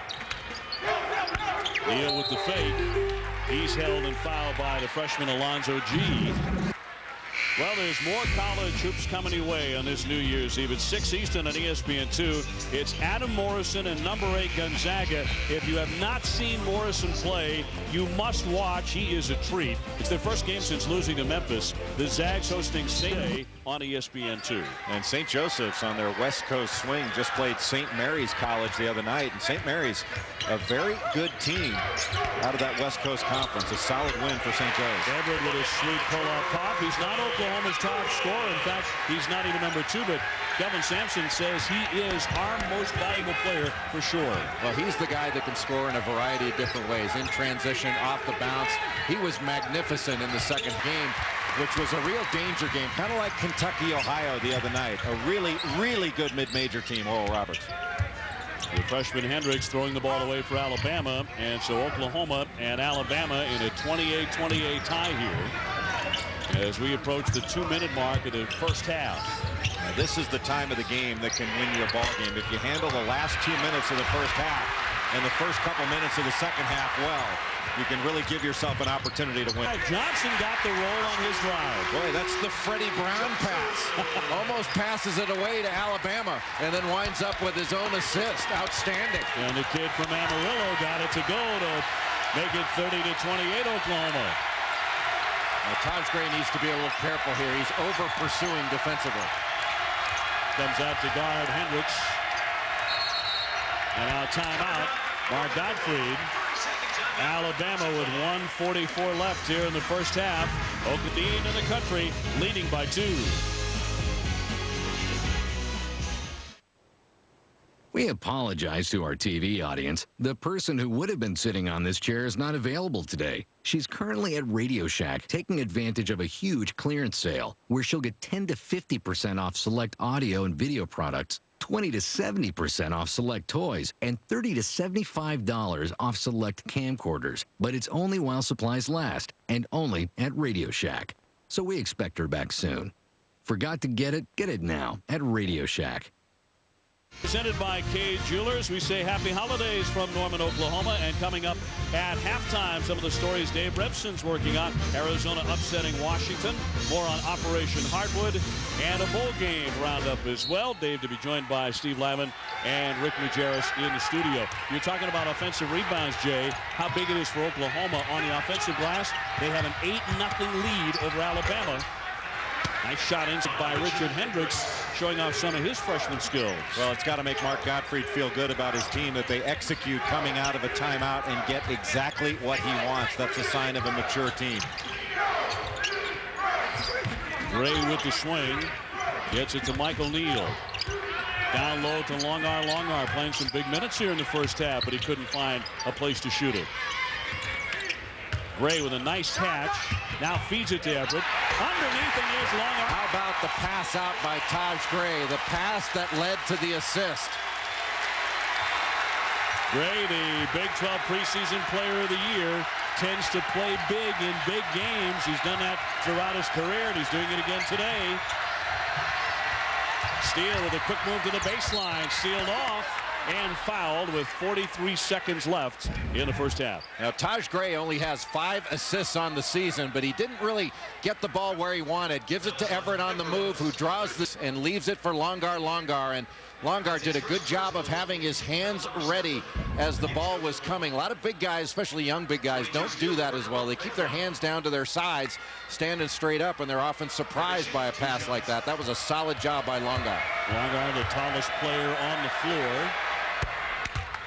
Neal with the fake. He's held and fouled by the freshman Alonzo G. Well, there's more college hoops coming your way on this New Year's Eve. It's 6 Eastern on ESPN2. It's Adam Morrison and number 8 Gonzaga. If you have not seen Morrison play, you must watch. He is a treat. It's their first game since losing to Memphis. The Zags hosting St. on ESPN2. And St. Joseph's on their West Coast swing just played St. Mary's College the other night. And St. Mary's, a very good team out of that West Coast Conference. A solid win for St. Joe's. Edward with a sweet pull-up pop. He's not Oklahoma's top scorer. In fact, he's not even number 2, but Kelvin Sampson says he is our most valuable player for sure. Well, he's the guy that can score in a variety of different ways. In transition, off the bounce. He was magnificent in the second game, which was a real danger game, kind of like Kentucky, Ohio the other night. A really, really good mid-major team, Oral Roberts. The freshman Hendricks throwing the ball away for Alabama, and so Oklahoma and Alabama in a 28-28 tie here as we approach the 2-minute mark of the first half. Now, this is the time of the game that can win you a ball game. If you handle the last 2 minutes of the first half and the first couple minutes of the second half well, you can really give yourself an opportunity to win. Johnson got the roll on his drive. Boy, that's the Freddie Brown pass. Almost passes it away to Alabama and then winds up with his own assist. Outstanding. And the kid from Amarillo got it to go to make it 30-28 Oklahoma. Now, Taj Gray needs to be a little careful here. He's over-pursuing defensively. Comes out to guard Hendricks. And now timeout. Mark Gottfried. Alabama with 1:44 left here in the first half. Oklahoma in the country leading by 2. We apologize to our TV audience. The person who would have been sitting on this chair is not available today. She's currently at Radio Shack taking advantage of a huge clearance sale where she'll get 10 to 50% off select audio and video products, 20 to 70% off select toys, and $30 to $75 off select camcorders. But it's only while supplies last and only at Radio Shack. So we expect her back soon. Forgot to get it? Get it now at Radio Shack. Presented by Cade Jewelers, we say happy holidays from Norman, Oklahoma. And coming up at halftime, some of the stories Dave Brevson's working on. Arizona upsetting Washington. More on Operation Hardwood and a bowl game roundup as well. Dave to be joined by Steve Lyman and Rick Majerus in the studio. You're talking about offensive rebounds, Jay. How big it is for Oklahoma on the offensive glass. They have an 8-0 lead over Alabama. Nice shot in by Richard Hendricks, showing off some of his freshman skills. Well, it's got to make Mark Gottfried feel good about his team that they execute coming out of a timeout and get exactly what he wants. That's a sign of a mature team. Gray with the swing. Gets it to Michael Neal. Down low to Longar. Longar playing some big minutes here in the first half, but he couldn't find a place to shoot it. Gray with a nice catch. Now feeds it to Everett. Underneath, and there's Longar. How about the pass out by Taj Gray? The pass that led to the assist. Gray, the Big 12 preseason player of the year, tends to play big in big games. He's done that throughout his career, and he's doing it again today. Steele with a quick move to the baseline, sealed off and fouled with 43 seconds left in the first half. Now, Taj Gray only has 5 assists on the season, but he didn't really get the ball where he wanted. Gives it to Everett on the move, who draws this and leaves it for Longar. And Longar did a good job of having his hands ready as the ball was coming. A lot of big guys, especially young big guys, don't do that as well. They keep their hands down to their sides, standing straight up, and they're often surprised by a pass like that. That was a solid job by Longar. Longar, the tallest player on the floor,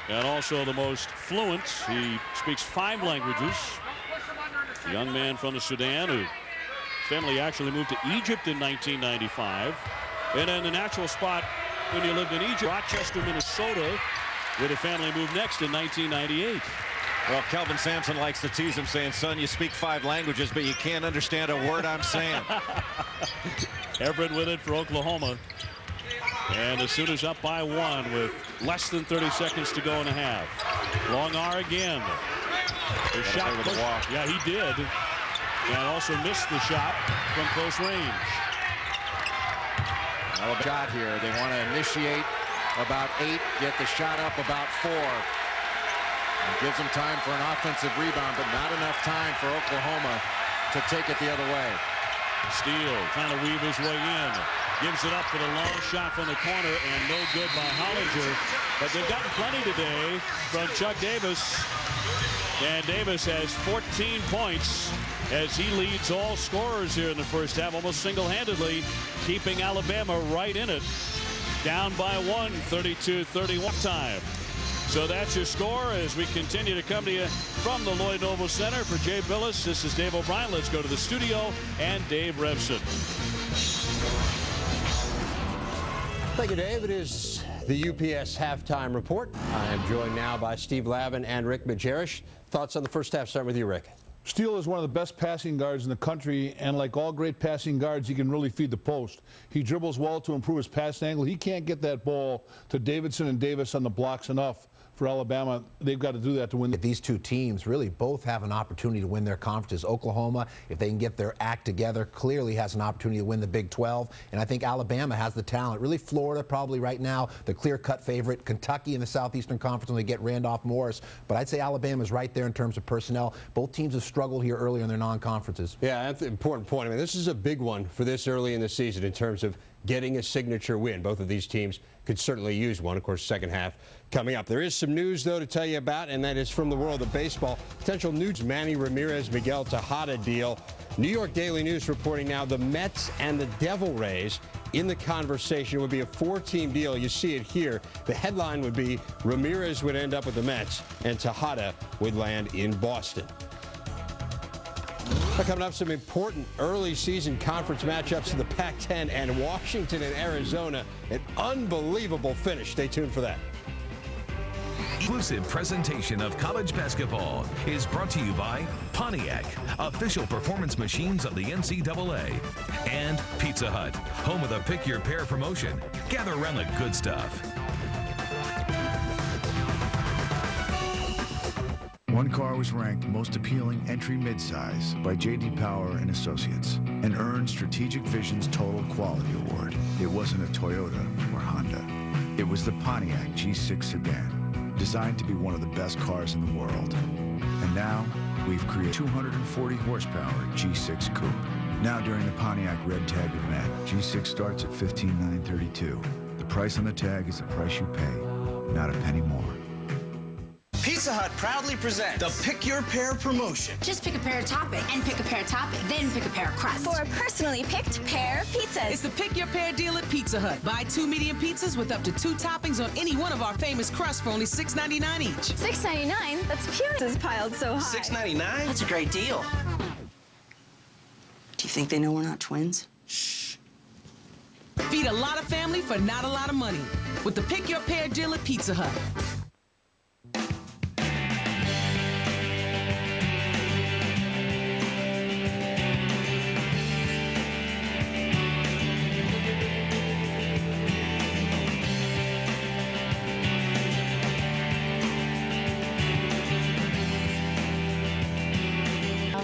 and also the most fluent. He speaks 5 languages. A young man from the Sudan whose family actually moved to Egypt in 1995. And then the natural spot when you lived in Egypt, Rochester, Minnesota, where the family moved next in 1998. Well, Kelvin Sampson likes to tease him, saying, son, you speak 5 languages, but you can't understand a word I'm saying. Everett with it for Oklahoma. And the Sooners up by 1 with less than 30 seconds to go in the half. Longar again. The shot with the walk. Yeah, he did. And also missed the shot from close range. Shot here. They want to initiate about 8, get the shot up about 4. It gives them time for an offensive rebound, but not enough time for Oklahoma to take it the other way. Steele trying to weave his way in. Gives it up for the long shot from the corner, and no good by Hollinger. But they've gotten plenty today from Chuck Davis. And Davis has 14 points as he leads all scorers here in the first half, almost single-handedly, keeping Alabama right in it. Down by 1, 32-31 time. So that's your score as we continue to come to you from the Lloyd Noble Center. For Jay Billis, this is Dave O'Brien. Let's go to the studio and Dave Revson. Thank you, Dave. It is the UPS halftime report. I am joined now by Steve Lavin and Rick Majerish. Thoughts on the first half? Start with you, Rick. Steele is one of the best passing guards in the country, and like all great passing guards, he can really feed the post. He dribbles well to improve his pass angle. He can't get that ball to Davidson and Davis on the blocks enough. For Alabama, they've got to do that to win. These two teams really both have an opportunity to win their conferences. Oklahoma, if they can get their act together, clearly has an opportunity to win the Big 12. And I think Alabama has the talent. Really, Florida probably right now, the clear-cut favorite. Kentucky in the Southeastern Conference when they get Randolph Morris. But I'd say Alabama's right there in terms of personnel. Both teams have struggled here earlier in their non-conferences. Yeah, that's an important point. I mean, this is a big one for this early in the season in terms of getting a signature win. Both of these teams could certainly use one. Of course, second half coming up. There is some news, though, to tell you about, and that is from the world of baseball. Potential news, Manny Ramirez, Miguel Tejada deal. New York Daily News reporting now the Mets and the Devil Rays in the conversation. It would be a 4-team deal. You see it here. The headline would be Ramirez would end up with the Mets and Tejada would land in Boston. Coming up, some important early season conference matchups in the Pac-10 and Washington and Arizona. An unbelievable finish. Stay tuned for that. Exclusive presentation of college basketball is brought to you by Pontiac, official performance machines of the NCAA, and Pizza Hut, home of the Pick Your Pair promotion. Gather around the good stuff. One car was ranked most appealing entry midsize by J.D. Power and Associates and earned Strategic Vision's Total Quality Award. It wasn't a Toyota or Honda. It was the Pontiac G6 sedan, designed to be one of the best cars in the world. And now, we've created 240 horsepower G6 Coupe. Now during the Pontiac Red Tag event, G6 starts at $15,932. The price on the tag is the price you pay, not a penny more. Pizza Hut proudly presents the Pick Your Pair promotion. Just pick a pair of topping, and pick a pair of topping, then pick a pair of crust. For a personally picked pair of pizzas. It's the Pick Your Pair deal at Pizza Hut. Buy 2 medium pizzas with up to 2 toppings on any one of our famous crusts for only $6.99 each. $6.99? That's puny. Piled so high. $6.99? That's a great deal. Do you think they know we're not twins? Shh. Feed a lot of family for not a lot of money with the Pick Your Pair deal at Pizza Hut.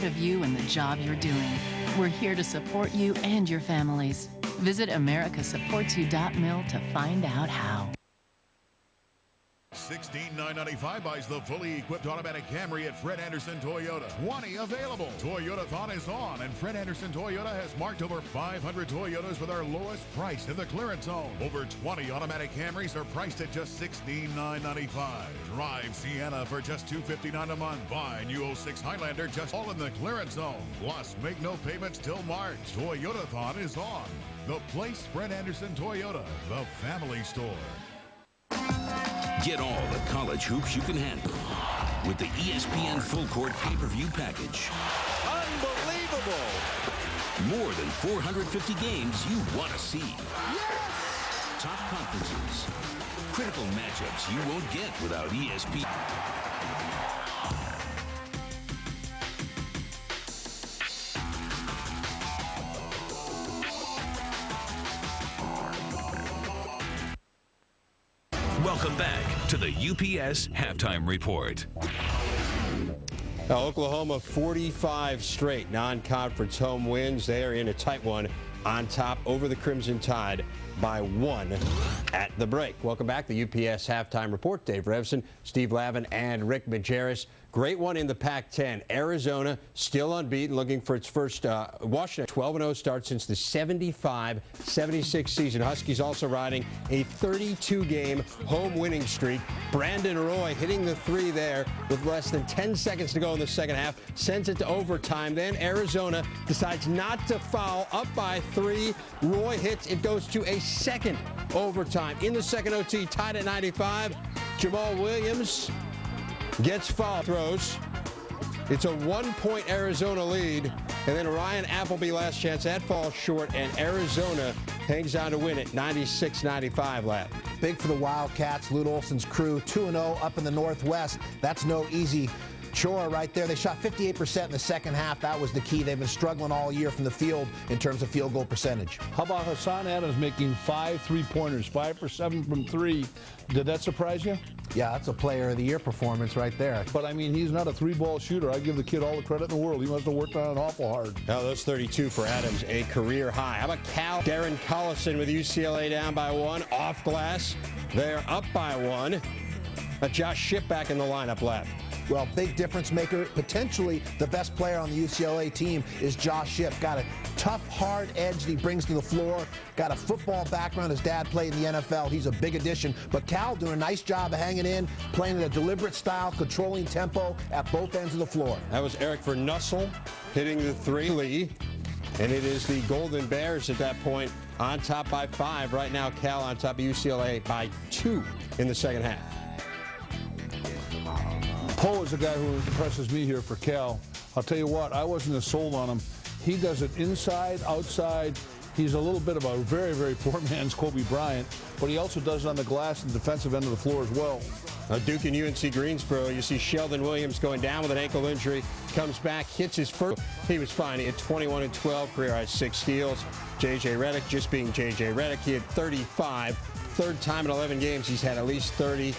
Of you and the job you're doing. We're here to support you and your families. Visit americasupportsyou.mil to find out how. $16,995 buys the fully equipped automatic Camry at Fred Anderson Toyota. 20 available. Toyota-thon is on, and Fred Anderson Toyota has marked over 500 Toyotas with our lowest price in the clearance zone. Over 20 automatic Camrys are priced at just $16,995. Drive Sienna for just $259 a month. Buy new 06 Highlander just all in the clearance zone. Plus, make no payments till March. Toyota-thon is on. The place, Fred Anderson Toyota, the family store. Get all the college hoops you can handle with the ESPN Full Court pay-per-view package. Unbelievable! More than 450 games you want to see. Yes! Top conferences. Critical matchups you won't get without ESPN. Welcome back to the UPS Halftime Report. Now, Oklahoma 45 straight non-conference home wins. They are in a tight one on top over the Crimson Tide by 1 at the break. Welcome back. The UPS Halftime Report. Dave Revson, Steve Lavin, and Rick Majerus. Great one in the Pac-10. Arizona still unbeaten, looking for its first Washington 12-0 start since the 75-76 season. Huskies also riding a 32-game home winning streak. Brandon Roy hitting the 3 there with less than 10 seconds to go in the second half. Sends it to overtime. Then Arizona decides not to foul. Up by 3. Roy hits. It goes to a second overtime. In the second OT, tied at 95. Jamal Williams gets foul throws. It's a 1-point Arizona lead. And then Ryan Appleby last chance. That falls short, and Arizona hangs on to win it 96-95 lap. Big for the Wildcats. Lute Olson's crew 2-0 up in the Northwest. That's no easy chore right there. They shot 58% in the second half. That was the key. They've been struggling all year from the field in terms of field goal percentage. How about Hassan Adams making 5 3-pointers, 5 for 7 from 3? Did that surprise you? Yeah, that's a player of the year performance right there. But I mean, he's not a 3-ball shooter. I give the kid all the credit in the world. He must have worked on it awful hard. Now those 32 for Adams, a career high. How about Cal? Darren Collison with UCLA down by 1. Off glass. They're up by 1. Josh Shipp back in the lineup left. Well, big difference maker, potentially the best player on the UCLA team is Josh Shipp. Got a tough, hard edge that he brings to the floor. Got a football background. His dad played in the NFL. He's a big addition. But Cal doing a nice job of hanging in, playing in a deliberate style, controlling tempo at both ends of the floor. That was Eric Vernussel hitting the 3. Lee. And it is the Golden Bears at that point on top by 5. Right now, Cal on top of UCLA by 2 in the second half. Poe is the guy who impresses me here for Cal. I'll tell you what, I wasn't as sold on him. He does it inside, outside. He's a little bit of a very, very poor man's Kobe Bryant, but he also does it on the glass and defensive end of the floor as well. Duke and UNC Greensboro, you see Sheldon Williams going down with an ankle injury, comes back, hits his first. He was fine. He had 21 and 12, career high 6 steals. J.J. Redick just being J.J. Redick. He had 35. Third time in 11 games he's had at least 30.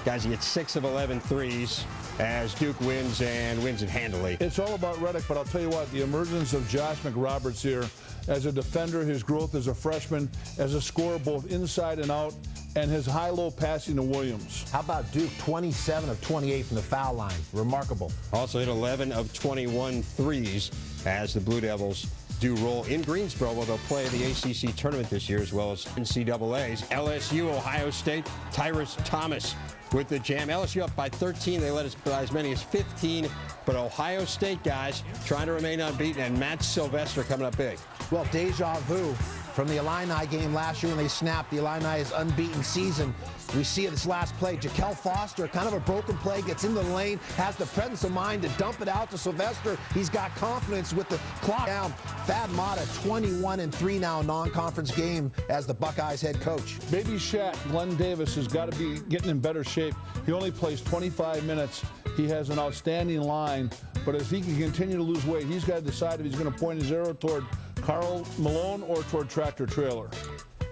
Guys, he had 6 of 11 threes as Duke wins and wins it handily. It's all about Redick, but I'll tell you what, the emergence of Josh McRoberts here as a defender, his growth as a freshman, as a scorer both inside and out, and his high-low passing to Williams. How about Duke? 27 of 28 from the foul line. Remarkable. Also hit 11 of 21 threes as the Blue Devils do roll in Greensboro, where they'll play the ACC tournament this year, as well as NCAAs. LSU, Ohio State, Tyrus Thomas with the jam. LSU up by 13. They led us by as many as 15. But Ohio State guys trying to remain unbeaten, and Matt Sylvester coming up big. Well, deja vu from the Illini game last year when they snapped the Illini's unbeaten season. We see it this last play. Jaquel Foster, kind of a broken play, gets into the lane, has the presence of mind to dump it out to Sylvester. He's got confidence with the clock down. Thad Matta, 21-3 now, non-conference game as the Buckeyes head coach. Baby Shaq, Glenn Davis, has got to be getting in better shape. He only plays 25 minutes. He has an outstanding line, but if he can continue to lose weight, he's got to decide if he's going to point his arrow toward Karl Malone or toward Tractor Trailer.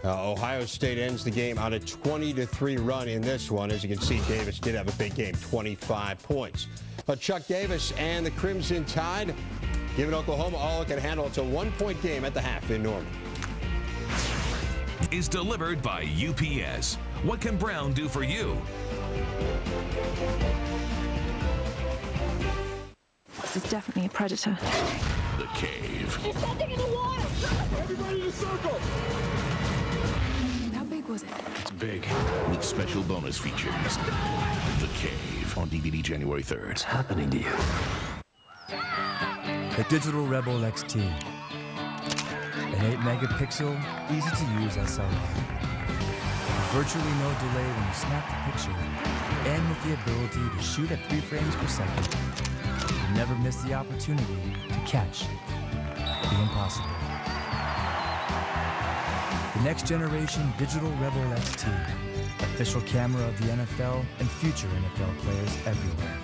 Ohio State ends the game on a 20-3 run in this one. As you can see, Davis did have a big game, 25 points. But Chuck Davis and the Crimson Tide giving Oklahoma all it can handle. It's a 1-point game at the half in Norman. Is delivered by UPS. What can Brown do for you? This is definitely a predator. The Cave. There's something in the water! Everybody in a circle! How big was it? It's big. With special bonus features. The Cave on DVD January 3rd. What's happening to you? The Digital Rebel XT. An 8-megapixel, easy-to-use SLR. Virtually no delay when you snap the picture, and with the ability to shoot at 3 frames per second. You never miss the opportunity to catch the impossible. The next generation Digital Rebel XT. Official camera of the NFL and future NFL players everywhere.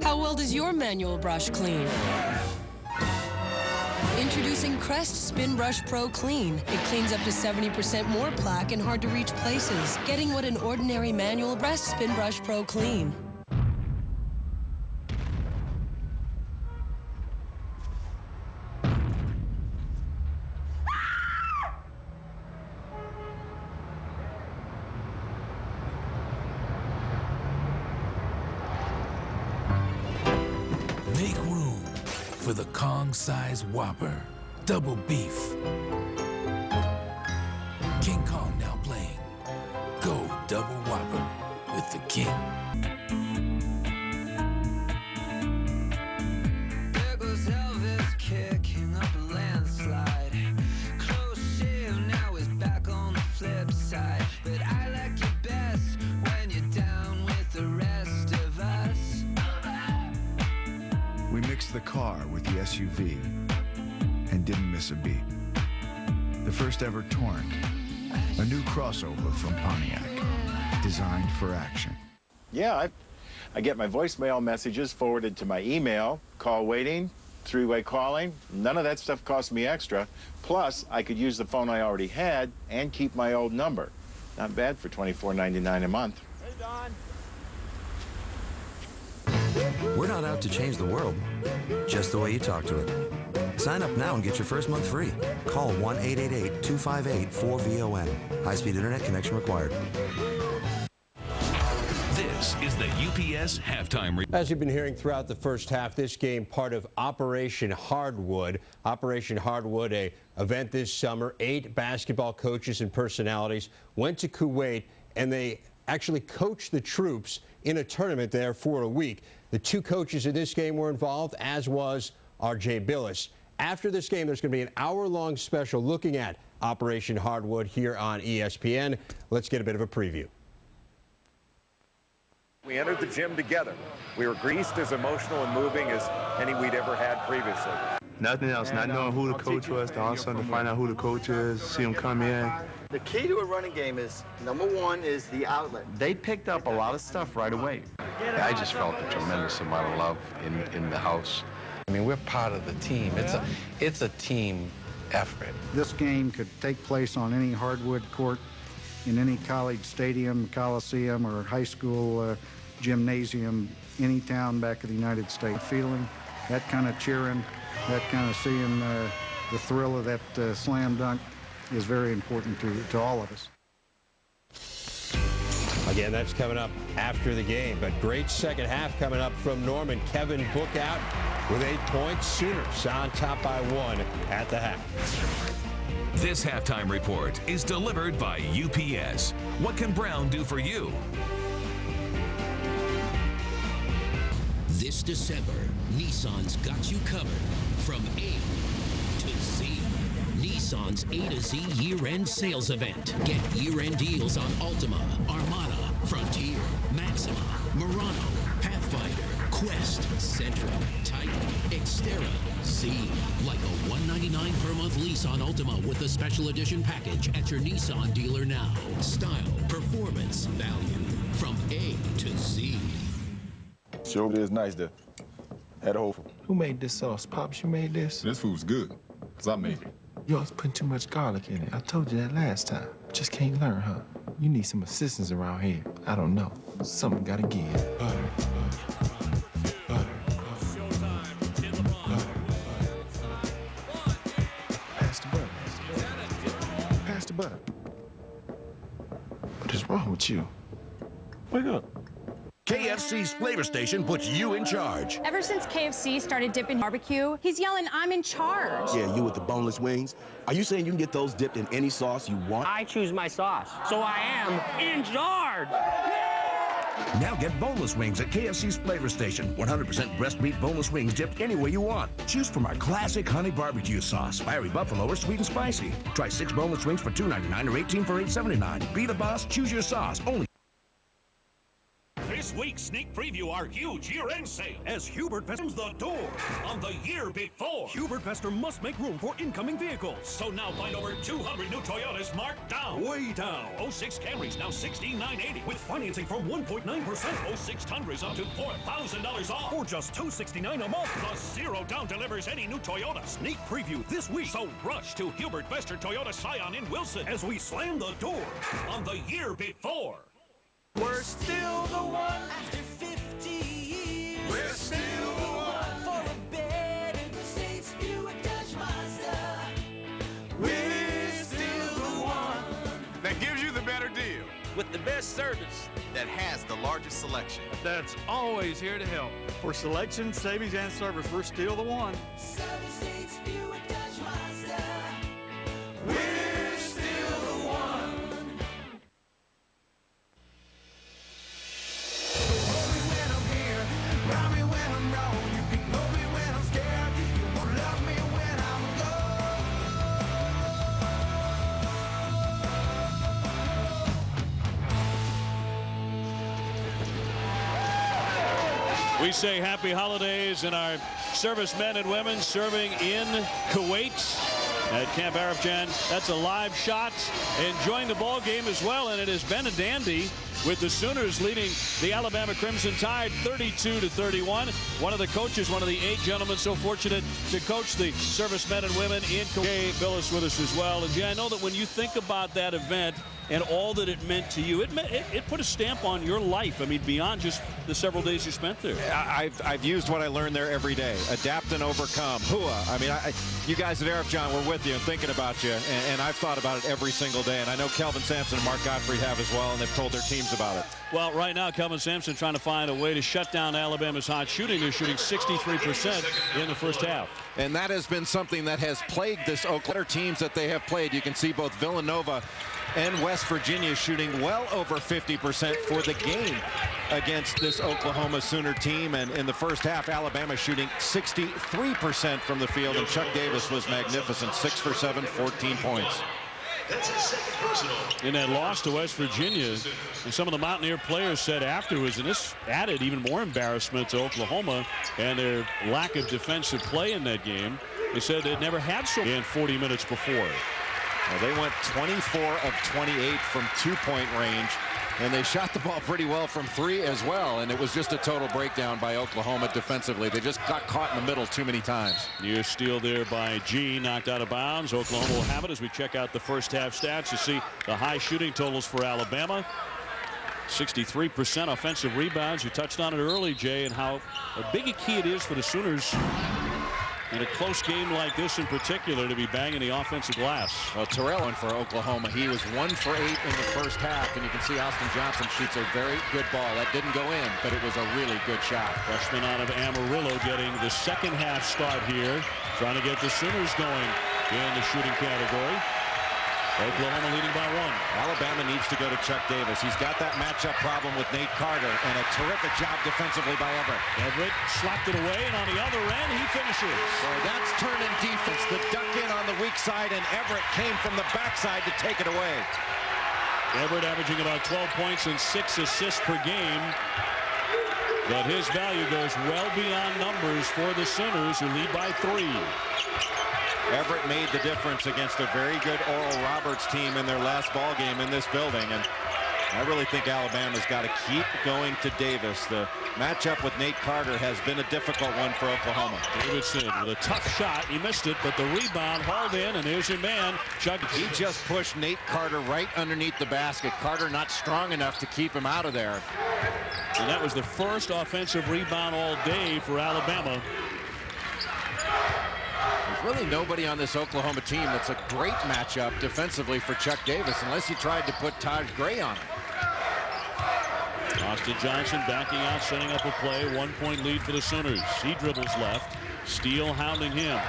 How well does your manual brush clean? Introducing Crest Spin Brush Pro Clean. It cleans up to 70% more plaque in hard-to-reach places, getting what an ordinary manual Crest Spin Brush Pro Clean. Make room for the Kong-size Whopper. Double beef. King Kong now playing. Go double Whopper with the King. There goes Elvis kicking up a landslide. Close shave, now he's back on the flip side. But I like you best when you're down with the rest of us. We mixed the car with the SUV and didn't miss a beat. The first ever Torrent, a new crossover from Pontiac, designed for action. Yeah, I get my voicemail messages forwarded to my email, call waiting, three-way calling. None of that stuff cost me extra. Plus, I could use the phone I already had and keep my old number. Not bad for $24.99 a month. Hey, Don. We're not out to change the world, just the way you talk to it. Sign up now and get your first month free. Call 1-888-258-4VON. High-speed internet connection required. This is the UPS halftime. As you've been hearing throughout the first half, this game part of Operation Hardwood. Operation Hardwood, a event this summer. 8 basketball coaches and personalities went to Kuwait, and they actually coached the troops in a tournament there for a week. The 2 coaches in this game were involved, as was R.J. Billis. After this game, there's going to be an hour-long special looking at Operation Hardwood here on ESPN. Let's get a bit of a preview. We entered the gym together. We were greased, as emotional and moving as any we'd ever had previously. Nothing else, not knowing who the coach was, to also to find out who the coach is, see him come in. The key to a running game is, #1 is the outlet. They picked up a lot of stuff right away. I just felt a tremendous amount of love in the house. I mean, we're part of the team. It's a team effort. This game could take place on any hardwood court, in any college stadium, coliseum, or high school gymnasium, any town back in the United States. Feeling that kind of cheering, that kind of seeing the thrill of that slam dunk is very important to all of us. Again, that's coming up after the game, but great second half coming up from Norman. Kevin Book out with 8 points. Sooners on top by 1 at the half. This halftime report is delivered by UPS. What can Brown do for you? This December, Nissan's got you covered from A to Z. Nissan's A to Z year-end sales event. Get year-end deals on Altima, Armada, Frontier, Maxima, Murano, Pathfinder, Quest, Sentra, Titan, Xterra, Z. Like a $199 per month lease on Altima with the special edition package at your Nissan dealer now. Style, performance, value. From A to Z. Sure is nice to have a whole. Who made this sauce? Pops, you made this? This food's good, because I made it. You always putting too much garlic in it. I told you that last time. Just can't learn, huh? You need some assistance around here. I don't know. Something gotta give. Butter. Pass the butter. Pass the butter. What is wrong with you? Wake up. KFC's Flavor Station puts you in charge. Ever since KFC started dipping barbecue, he's yelling, "I'm in charge." Yeah, you with the boneless wings. Are you saying you can get those dipped in any sauce you want? I choose my sauce, so I am in charge. Now get boneless wings at KFC's Flavor Station. 100% breast meat boneless wings dipped any way you want. Choose from our classic honey barbecue sauce, fiery buffalo, or sweet and spicy. Try 6 boneless wings for $2.99 or 18 for $8.79. Be the boss, choose your sauce. Only This week's sneak preview our huge year-end sale as Hubert opens the door on the year before. Hubert Vester must make room for incoming vehicles. So now find over 200 new Toyotas marked down. Way down. 06 Camrys now $16,980 with financing from 1.9%. 06 Tundras up to $4,000 off. For just $269 a month. Plus 0 down delivers any new Toyota. Sneak preview this week. So rush to Hubert Vester Toyota Scion in Wilson as we slam the door on the year before. We're still the one after 50 years. We're still the one for a better States Buick Dodge Mazda. We're still the one that gives you the better deal. With the best service. That has the largest selection. That's always here to help. For selection, savings, and service, we're still the one. Southern States Buick Dodge Mazda. We're still the one. We say happy holidays and our servicemen and women serving in Kuwait at Camp Arifjan. That's a live shot, enjoying the ball game as well, and it has been a dandy with the Sooners leading the Alabama Crimson Tide 32-31. One of the coaches, one of the 8 gentlemen so fortunate to coach the servicemen and women in Kuwait. Jay Billis with us as well. And Jay, I know that when you think about that event and all that it meant to you, it put a stamp on your life. I mean, beyond just the several days you spent there. I've used what I learned there every day. Adapt and overcome. Hua. I mean, you guys at Arifjan were with you and thinking about you, and I've thought about it every single day. And I know Kelvin Sampson and Mark Gottfried have as well, and they've told their teams about it. Well, right now, Kelvin Sampson trying to find a way to shut down Alabama's hot shooting. They're shooting 63% in the first half. And that has been something that has plagued this Oklahoma teams that they have played. You can see both Villanova and West Virginia shooting well over 50% for the game against this Oklahoma Sooner team. And in the first half, Alabama shooting 63% from the field, and Chuck Davis was magnificent. 6 for 7, 14 points. That's his second personal. In that loss to West Virginia, and some of the Mountaineer players said afterwards, and this added even more embarrassment to Oklahoma and their lack of defensive play in that game. They said they'd never had so in 40 minutes before. Well, they went 24 of 28 from 2-point range, and they shot the ball pretty well from 3 as well, and it was just a total breakdown by Oklahoma defensively. They just got caught in the middle too many times. Near steal there by G, knocked out of bounds. Oklahoma will have it as we check out the first half stats. You see the high shooting totals for Alabama. 63% offensive rebounds. You touched on it early, Jay, and how big a key it is for the Sooners in a close game like this in particular to be banging the offensive glass. Well, Terrell went for Oklahoma. He was 1 for 8 in the first half, and you can see Austin Johnson shoots a very good ball. That didn't go in, but it was a really good shot. Freshman out of Amarillo getting the second half start here, trying to get the Sooners going in the shooting category. Oklahoma leading by 1. Alabama needs to go to Chuck Davis. He's got that matchup problem with Nate Carter, and a terrific job defensively by Everett. Everett slapped it away, and on the other end, he finishes. Boy, that's turning defense. The duck in on the weak side, and Everett came from the backside to take it away. Everett averaging about 12 points and 6 assists per game. But his value goes well beyond numbers for the Sooners, who lead by 3. Everett made the difference against a very good Oral Roberts team in their last ball game in this building, and I really think Alabama's got to keep going to Davis. The matchup with Nate Carter has been a difficult one for Oklahoma. Davidson with a tough shot. He missed it, but the rebound hauled in, and there's your man, Chuck. He just pushed Nate Carter right underneath the basket. Carter not strong enough to keep him out of there. And that was the first offensive rebound all day for Alabama. There's really nobody on this Oklahoma team that's a great matchup defensively for Chuck Davis, unless you tried to put Taj Gray on him. Austin Johnson backing out, setting up a play. 1-point lead for the Sooners. He dribbles left. Steele hounding him.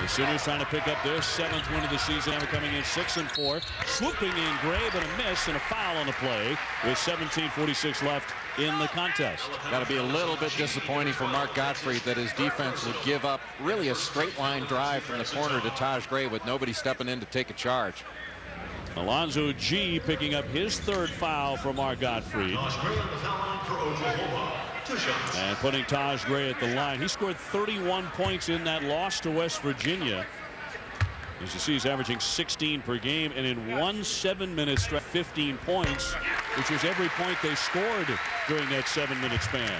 The Sooners trying to pick up their 7th win of the season. They're coming in 6-4. Swooping in Gray, but a miss and a foul on the play with 17:46 left in the contest. Got to be a little bit disappointing for Mark Gottfried that his defense would give up really a straight line drive from the corner to Taj Gray with nobody stepping in to take a charge. Alonzo G picking up his 3rd foul from Mark Gottfried. And putting Taj Gray at the line. He scored 31 points in that loss to West Virginia. As you see, he's averaging 16 per game, and in one 7-minute stretch, 15 points, which was every point they scored during that 7-minute span.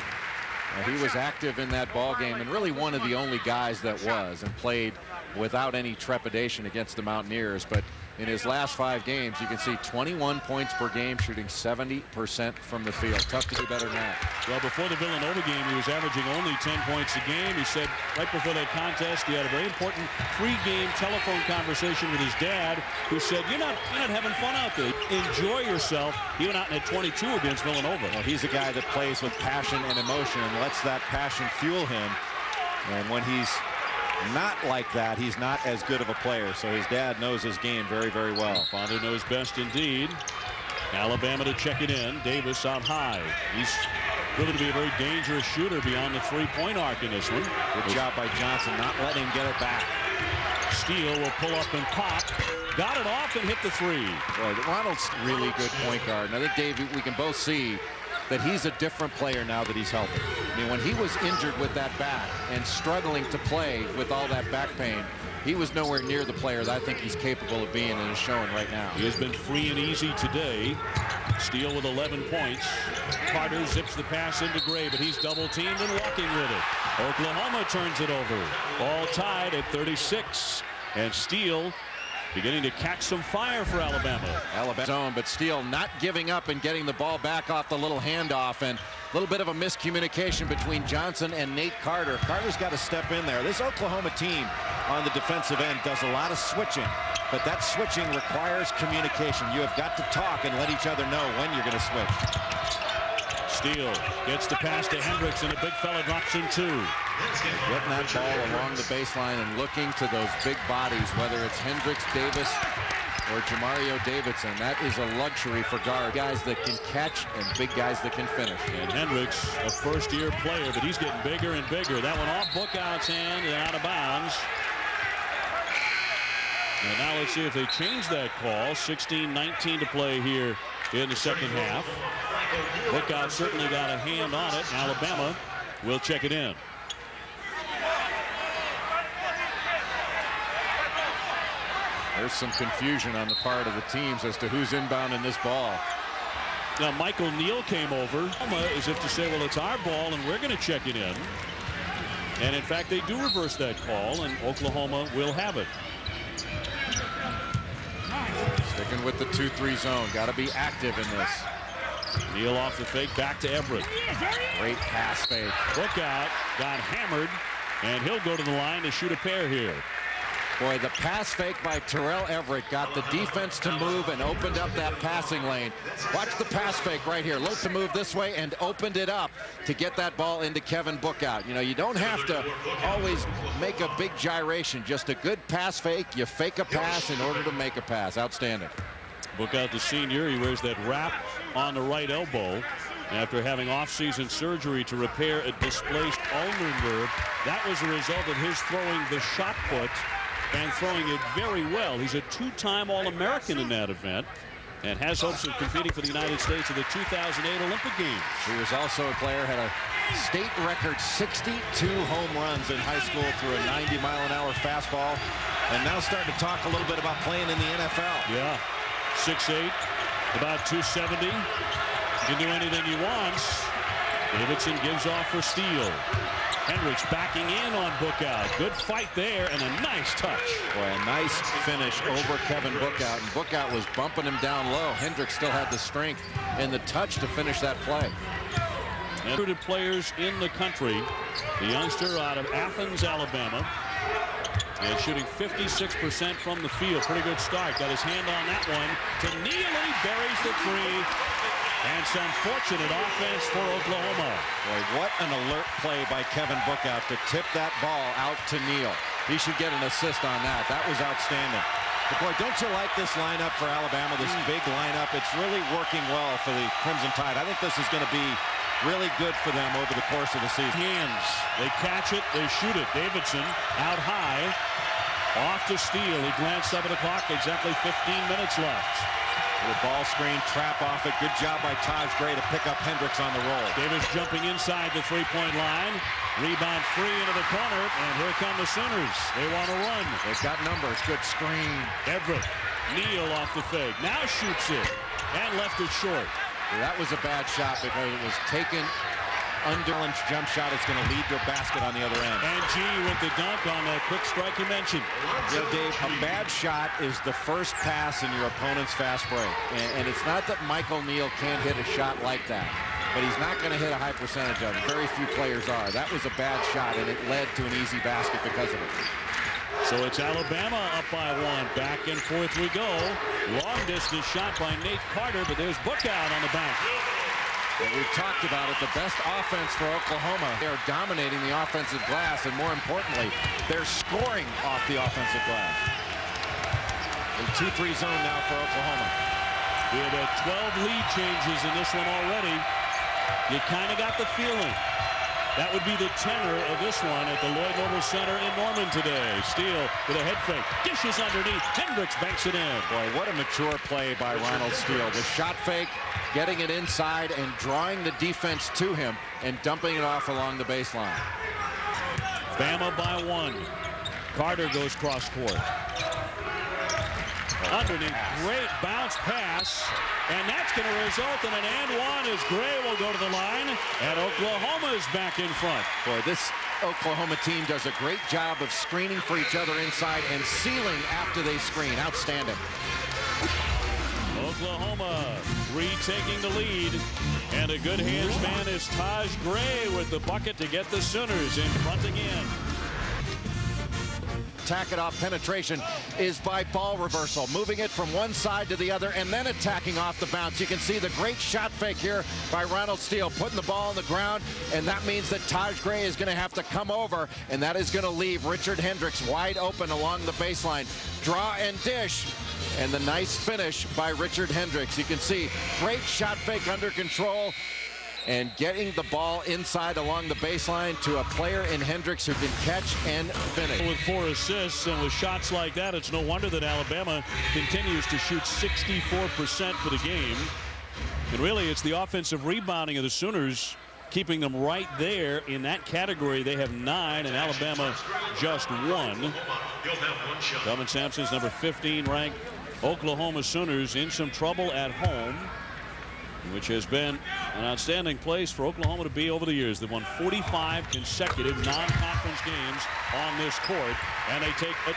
He was active in that ball game, and really one of the only guys that was, and played without any trepidation against the Mountaineers. But in his last 5 games, you can see 21 points per game, shooting 70% from the field. Tough to do better than that. Well, before the Villanova game, he was averaging only 10 points a game. He said right before that contest, he had a very important pre-game telephone conversation with his dad, who said, you're not having fun out there. Enjoy yourself. He went out and had 22 against Villanova. Well, he's a guy that plays with passion and emotion and lets that passion fuel him. And when he's not like that, he's not as good of a player. So his dad knows his game very, very well. Father knows best indeed. Alabama to check it in. Davis out high. He's proven to be a very dangerous shooter beyond the 3-point arc in this one. Good job by Johnson, not letting him get it back. Steele will pull up and pop. Got it off and hit the 3. Boy, Ronald's really good point guard. And I think, Dave, we can both see that he's a different player now that he's healthy. I mean, when he was injured with that back and struggling to play with all that back pain, he was nowhere near the player that I think he's capable of being, and is showing right now. He has been free and easy today. Steele with 11 points. Carter zips the pass into Gray, but he's double teamed and walking with it. Oklahoma turns it over. All tied at 36. And Steele beginning to catch some fire for Alabama. Alabama zone, but Steele not giving up and getting the ball back off the little handoff, and a little bit of a miscommunication between Johnson and Nate Carter. Carter's got to step in there. This Oklahoma team on the defensive end does a lot of switching, but that switching requires communication. You have got to talk and let each other know when you're going to switch. Steele gets the pass to Hendricks, and a big fella drops in 2. Getting that ball along the baseline and looking to those big bodies, whether it's Hendricks, Davis, or Jamario Davidson. That is a luxury for guard. Guys that can catch and big guys that can finish. And Hendricks, a first-year player, but he's getting bigger and bigger. That one off Bookout's hand and out of bounds. And now let's see if they change that call. 16-19 to play here in the second half. Bookout certainly got a hand on it. Alabama will check it in. There's some confusion on the part of the teams as to who's inbound in this ball. Now Michael Neal came over as if to say, well, it's our ball and we're going to check it in. And in fact, they do reverse that call, and Oklahoma will have it. Sticking with the 2-3 zone. Got to be active in this. Neal off the fake, back to Everett. Great pass fake. Bookout got hammered, and he'll go to the line to shoot a pair here. Boy, the pass fake by Terrell Everett got the defense to move and opened up that passing lane. Watch the pass fake right here. Looked to move this way and opened it up to get that ball into Kevin Bookout. You know, you don't have to always make a big gyration. Just a good pass fake. You fake a pass in order to make a pass. Outstanding. Bookout, the senior, he wears that wrap on the right elbow after having off-season surgery to repair a displaced ulnar nerve. That was a result of his throwing the shot put and throwing it very well. He's a two-time All-American in that event and has hopes of competing for the United States at the 2008 Olympic Games. He was also a player, had a state record 62 home runs in high school through a 90-mile-an-hour fastball, and now starting to talk a little bit about playing in the NFL. Yeah, 6'8", about 270. Can do anything he wants. Davidson gives off for Steele. Hendricks backing in on Bookout. Good fight there and a nice touch. Boy, a nice finish over Kevin Bookout. And Bookout was bumping him down low. Hendricks still had the strength and the touch to finish that play. Recruited players in the country. The youngster out of Athens, Alabama. And shooting 56% from the field. Pretty good start. Got his hand on that one to Neal, and he buries the three. And some fortunate offense for Oklahoma. Boy, what an alert play by Kevin Bookout to tip that ball out to Neal. He should get an assist on that. That was outstanding. But boy, don't you like this lineup for Alabama, this big lineup? It's really working well for the Crimson Tide. I think this is going to be really good for them over the course of the season. Hands. They catch it. They shoot it. Davidson out high. Off to Steele. He glanced up at the clock. Exactly 15 minutes left. The ball screen, trap off it. Good job by Taj Gray to pick up Hendricks on the roll. Davis jumping inside the three-point line. Rebound free into the corner, and here come the Sooners. They want to run. They've got numbers. Good screen. Everett. Neal off the fake. Now shoots it, and left it short. That was a bad shot because it was taken under jump shot. It's going to lead to a basket on the other end. And G with the dunk on that quick strike you mentioned. Yeah, Dave, a bad shot is the first pass in your opponent's fast break. And it's not that Michael Neal can't hit a shot like that, but he's not going to hit a high percentage of it. Very few players are. That was a bad shot, and it led to an easy basket because of it. So it's Alabama up by one. Back and forth we go. Long distance shot by Nate Carter, but there's Bookout on the bank. What we've talked about it, the best offense for Oklahoma. They're dominating the offensive glass, and more importantly, they're scoring off the offensive glass. In 2-3 zone now for Oklahoma. We have 12 lead changes in this one already. You kind of got the feeling that would be the tenor of this one at the Lloyd Noble Center in Norman today. Steele with a head fake. Dishes underneath. Hendricks banks it in. Boy, what a mature play by Ronald Steele. The shot fake, getting it inside and drawing the defense to him and dumping it off along the baseline. Bama by one. Carter goes cross court. Underneath, great bounce pass, and that's going to result in an and one as Gray will go to the line, and Oklahoma is back in front. Boy, this Oklahoma team does a great job of screening for each other inside and sealing after they screen. Outstanding. Oklahoma retaking the lead, and a good hands man is Taj Gray with the bucket to get the Sooners in front again. Attack it off penetration is by ball reversal, moving it from one side to the other and then attacking off the bounce. You can see the great shot fake here by Ronald Steele, putting the ball on the ground, and that means that Taj Gray is going to have to come over, and that is going to leave Richard Hendricks wide open along the baseline. Draw and dish, and the nice finish by Richard Hendricks. You can see great shot fake under control, and getting the ball inside along the baseline to a player in Hendricks who can catch and finish. With 4 assists and with shots like that, it's no wonder that Alabama continues to shoot 64% for the game. And really, it's the offensive rebounding of the Sooners keeping them right there in that category. They have 9, and Alabama just 1. Kelvin Sampson's number 15 ranked Oklahoma Sooners in some trouble at home, which has been an outstanding place for Oklahoma to be over the years. They've won 45 consecutive non-conference games on this court, and they take a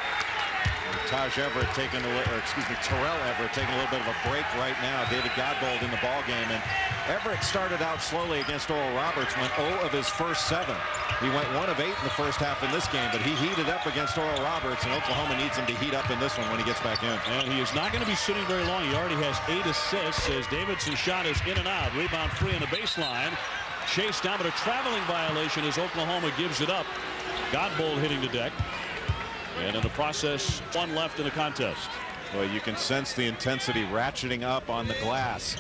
Taj Everett taking Terrell Everett taking a little bit of a break right now. David Godbold in the ball game, and Everett started out slowly against Oral Roberts, went 0 of his first 7. He went 1 of 8 in the first half in this game, but he heated up against Oral Roberts, and Oklahoma needs him to heat up in this one when he gets back in. And he is not going to be sitting very long. He already has 8 assists as Davidson's shot is in and out. Rebound free on the baseline. Chased down, but a traveling violation as Oklahoma gives it up. Godbold hitting the deck. And in the process, 1 left in the contest. Well, you can sense the intensity ratcheting up on the glass.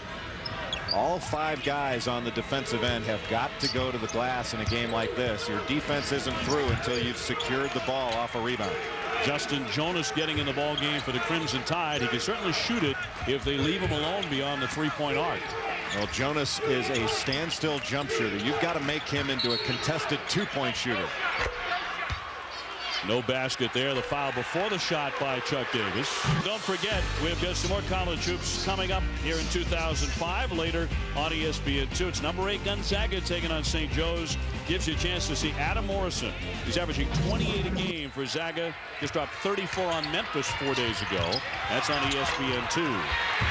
All 5 guys on the defensive end have got to go to the glass in a game like this. Your defense isn't through until you've secured the ball off a rebound. Justin Jonas getting in the ball game for the Crimson Tide. He can certainly shoot it if they leave him alone beyond the 3-point arc. Well, Jonas is a standstill jump shooter. You've got to make him into a contested 2-point shooter. No basket there. The foul before the shot by Chuck Davis. Don't forget, we've got some more college hoops coming up here in 2005 later on ESPN2. It's number 8 Gonzaga taking on St. Joe's. Gives you a chance to see Adam Morrison. He's averaging 28 a game for Zaga. Just dropped 34 on Memphis 4 days ago. That's on ESPN2.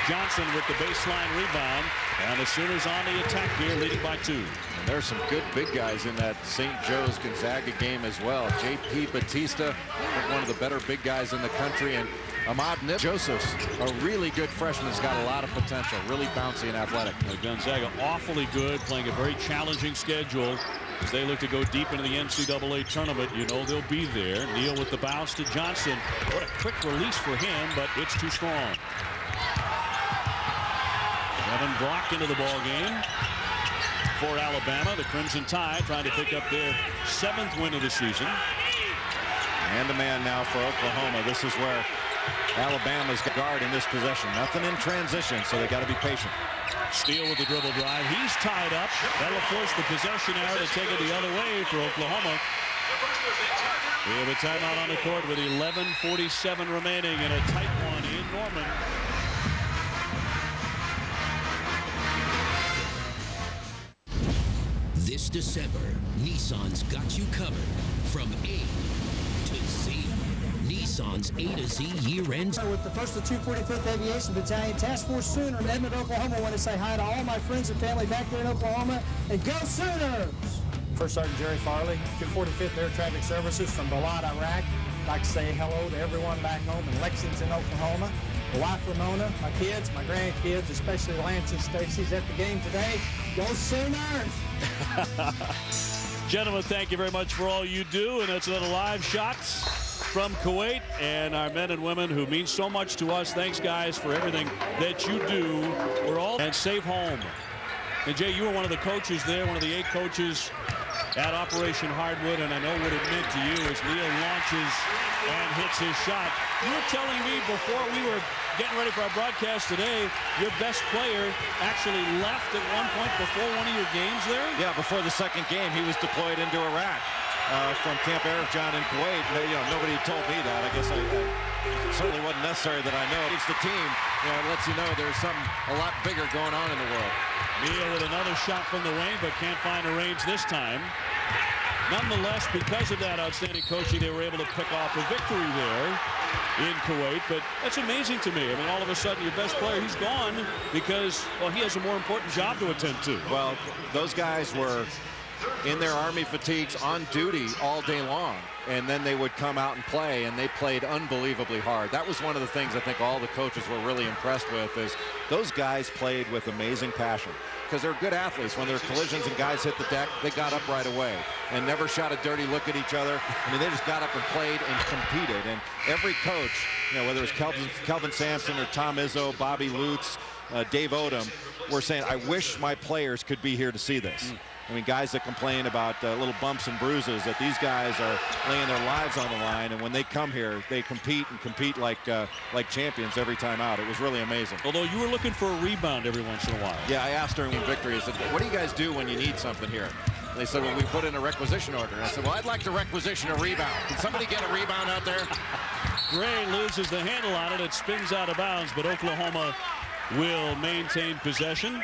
Johnson with the baseline rebound. And the Sooners on the attack here, leading by 2. And there's some good big guys in that St. Joe's Gonzaga game as well. J.P. Batista, one of the better big guys in the country, and Ahmad Joseph's a really good freshman. Has got a lot of potential, really bouncy and athletic. Gonzaga awfully good, playing a very challenging schedule as they look to go deep into the NCAA tournament. You know they'll be there. Neal with the bounce to Johnson. What a quick release for him, but it's too strong. Evan Brock into the ball game for Alabama. The Crimson Tide trying to pick up their 7th win of the season. And a man now for Oklahoma. This is where Alabama's guard in this possession. Nothing in transition, so they got to be patient. Steele with the dribble drive. He's tied up. That'll force the possession arrow to take it the other way for Oklahoma. We have a timeout on the court with 11:47 remaining and a tight one in Norman. This December, Nissan's got you covered from A to Z. Nissan's A to Z year-end. With the 1st of 245th Aviation Battalion Task Force Sooner in Edmond, Oklahoma, I want to say hi to all my friends and family back there in Oklahoma, and go Sooners! First Sergeant Jerry Farley, 245th Air Traffic Services from Balad, Iraq. I'd like to say hello to everyone back home in Lexington, Oklahoma. My wife Ramona, my kids, my grandkids, especially Lance and Stacy's at the game today. Go Sooners! Gentlemen, thank you very much for all you do, and that's another live shot from Kuwait and our men and women who mean so much to us. Thanks, guys, for everything that you do. We're all and safe home. And Jay, you were one of the coaches there, one of the 8 coaches at Operation Hardwood, and I know what it meant to you as Neal launches and hits his shot. You were telling me before we were getting ready for our broadcast today, your best player actually left at one point before one of your games there? Yeah, before the second game, he was deployed into Iraq from Camp Arifjan in Kuwait. You know, nobody told me that. I guess it certainly wasn't necessary that I know. It's the team. You know, it lets you know there's something a lot bigger going on in the world. Neal with another shot from the wing, but can't find a range this time. Nonetheless, because of that outstanding coaching, they were able to pick off a victory there in Kuwait. But that's amazing to me. I mean, all of a sudden, your best player, he's gone because, well, he has a more important job to attend to. Well, those guys were in their Army fatigues on duty all day long, and then they would come out and play, and they played unbelievably hard. That was one of the things I think all the coaches were really impressed with, is those guys played with amazing passion, because they're good athletes. When there are collisions and guys hit the deck, they got up right away and never shot a dirty look at each other. I mean, they just got up and played and competed. And every coach, you know, whether it was Kelvin Sampson or Tom Izzo, Bobby Lutz, Dave Odom, were saying, I wish my players could be here to see this. I mean, guys that complain about little bumps and bruises, that these guys are laying their lives on the line, and when they come here, they compete like champions every time out. It was really amazing. Although you were looking for a rebound every once in a while. Yeah, I asked during victory, I said, what do you guys do when you need something here? And they said, well, we put in a requisition order. And I said, well, I'd like to requisition a rebound. Can somebody get a rebound out there? Gray loses the handle on it. It spins out of bounds, but Oklahoma will maintain possession.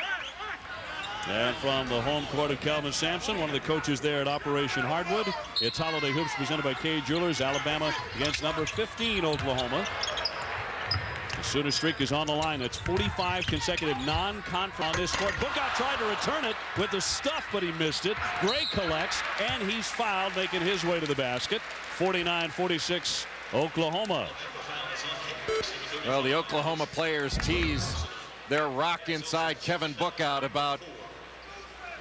And from the home court of Calvin Sampson, one of the coaches there at Operation Hardwood, it's Holiday Hoops presented by Kay Jewelers. Alabama against number 15, Oklahoma. The Sooner streak is on the line. It's 45 consecutive non-conference on this court. Bookout tried to return it with the stuff, but he missed it. Gray collects, and he's fouled, making his way to the basket. 49-46, Oklahoma. Well, the Oklahoma players tease their rock inside Kevin Bookout about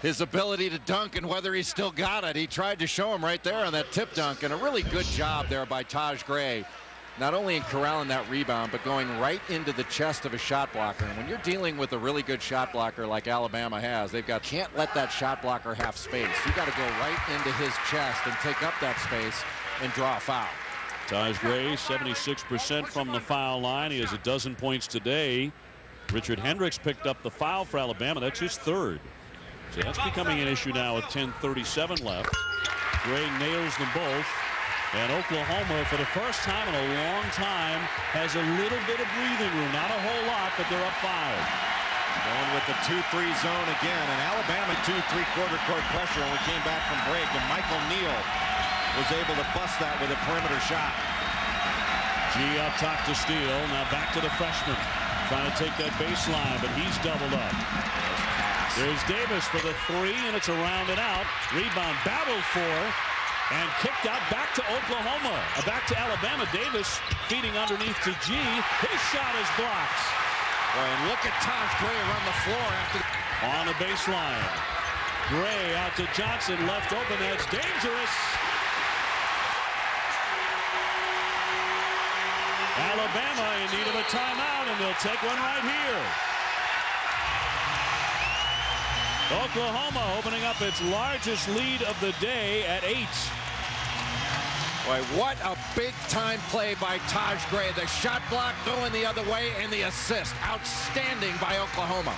his ability to dunk and whether he's still got it. He tried to show him right there on that tip dunk, and a really good job there by Taj Gray. Not only in corralling that rebound, but going right into the chest of a shot blocker. And when you're dealing with a really good shot blocker like Alabama has, can't let that shot blocker have space. You got to go right into his chest and take up that space and draw a foul. Taj Gray, 76% from the foul line. He has a dozen points today. Richard Hendricks picked up the foul for Alabama. That's his third. So that's becoming an issue now with 10:37 left. Gray nails them both. And Oklahoma, for the first time in a long time, has a little bit of breathing room. Not a whole lot, but they're up 5. Going with the 2-3 zone again. And Alabama 2-3 quarter court pressure when we came back from break. And Michael Neal was able to bust that with a perimeter shot. G up top to steal. Now back to the freshman. Trying to take that baseline, but he's doubled up. There's Davis for the 3, and it's a round and out. Rebound battled for. And kicked out back to Oklahoma. Back to Alabama. Davis feeding underneath to G. His shot is blocked. Boy, and look at Taj Gray run the floor after. On the baseline. Gray out to Johnson. Left open. That's dangerous. Alabama in need of a timeout, and they'll take one right here. Oklahoma opening up its largest lead of the day at 8. Boy, what a big-time play by Taj Gray. The shot block going the other way, and the assist. Outstanding by Oklahoma.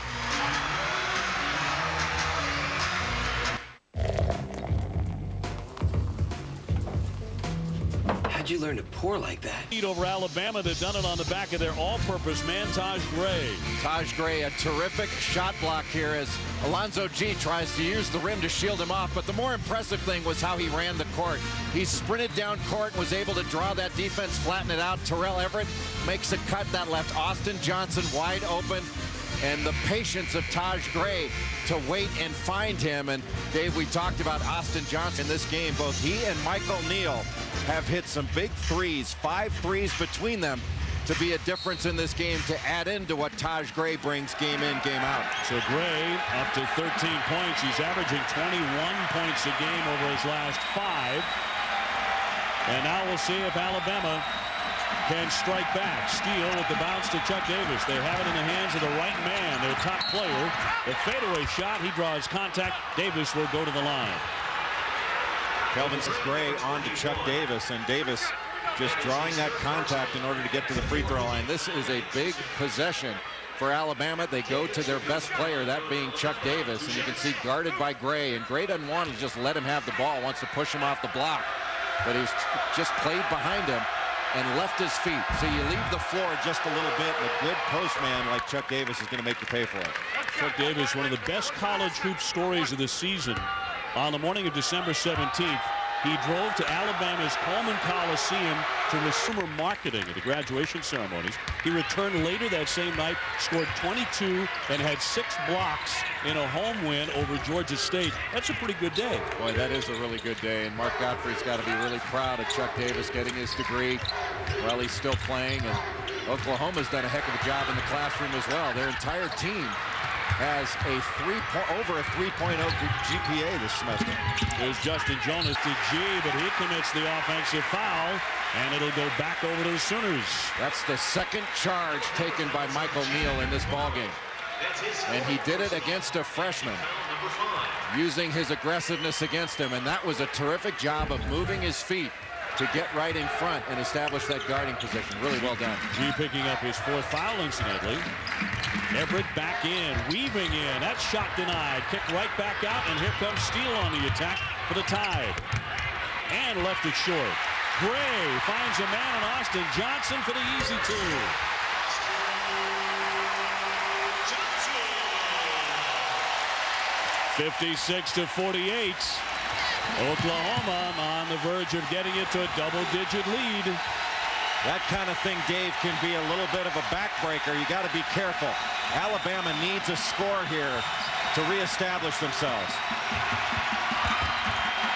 How'd you learn to pour like that? Lead over Alabama. They've done it on the back of their all-purpose man, Taj Gray. Taj Gray, a terrific shot block here as Alonzo G tries to use the rim to shield him off. But the more impressive thing was how he ran the court. He sprinted down court and was able to draw that defense, flatten it out. Terrell Everett makes a cut that left Austin Johnson wide open. And the patience of Taj Gray to wait and find him. And Dave, we talked about Austin Johnson in this game. Both he and Michael Neal have hit some big threes, 5 threes between them, to be a difference in this game, to add into what Taj Gray brings game in, game out. So Gray up to 13 points. He's averaging 21 points a game over his last 5. And now we'll see if Alabama can strike back. Steele with the bounce to Chuck Davis. They have it in the hands of the right man, their top player. The fadeaway shot, he draws contact. Davis will go to the line. Kelvin Gray on to Chuck Davis, and Davis just drawing that contact in order to get to the free throw line. This is a big possession for Alabama. They go to their best player, that being Chuck Davis, and you can see guarded by Gray, and Gray doesn't want to just let him have the ball, wants to push him off the block, but he's just played behind him and left his feet. So you leave the floor just a little bit, and a good postman like Chuck Davis is going to make you pay for it. Chuck Davis, one of the best college hoop stories of the season. On the morning of December 17th, he drove to Alabama's Coleman Coliseum to receive marketing at the graduation ceremonies. He returned later that same night, scored 22, and had 6 blocks in a home win over Georgia State. That's a pretty good day. Boy, that is a really good day, and Mark Gottfried's got to be really proud of Chuck Davis getting his degree while he's still playing, and Oklahoma's done a heck of a job in the classroom as well. Their entire team has over a 3.0 GPA this semester. There's Justin Jonas to G, but he commits the offensive foul, and it'll go back over to the Sooners. That's the second charge taken by Michael Neal in this ballgame. And he did it against a freshman, using his aggressiveness against him, and that was a terrific job of moving his feet to get right in front and establish that guarding position. Really well done. G picking up his 4th foul, incidentally. Everett back in, weaving in. That shot denied. Kick right back out, and here comes Steele on the attack for the Tide. And left it short. Gray finds a man in Austin Johnson for the easy 2. 56-48. Oklahoma on the verge of getting it to a double-digit lead. That kind of thing, Dave, can be a little bit of a backbreaker. You got to be careful. Alabama needs a score here to reestablish themselves.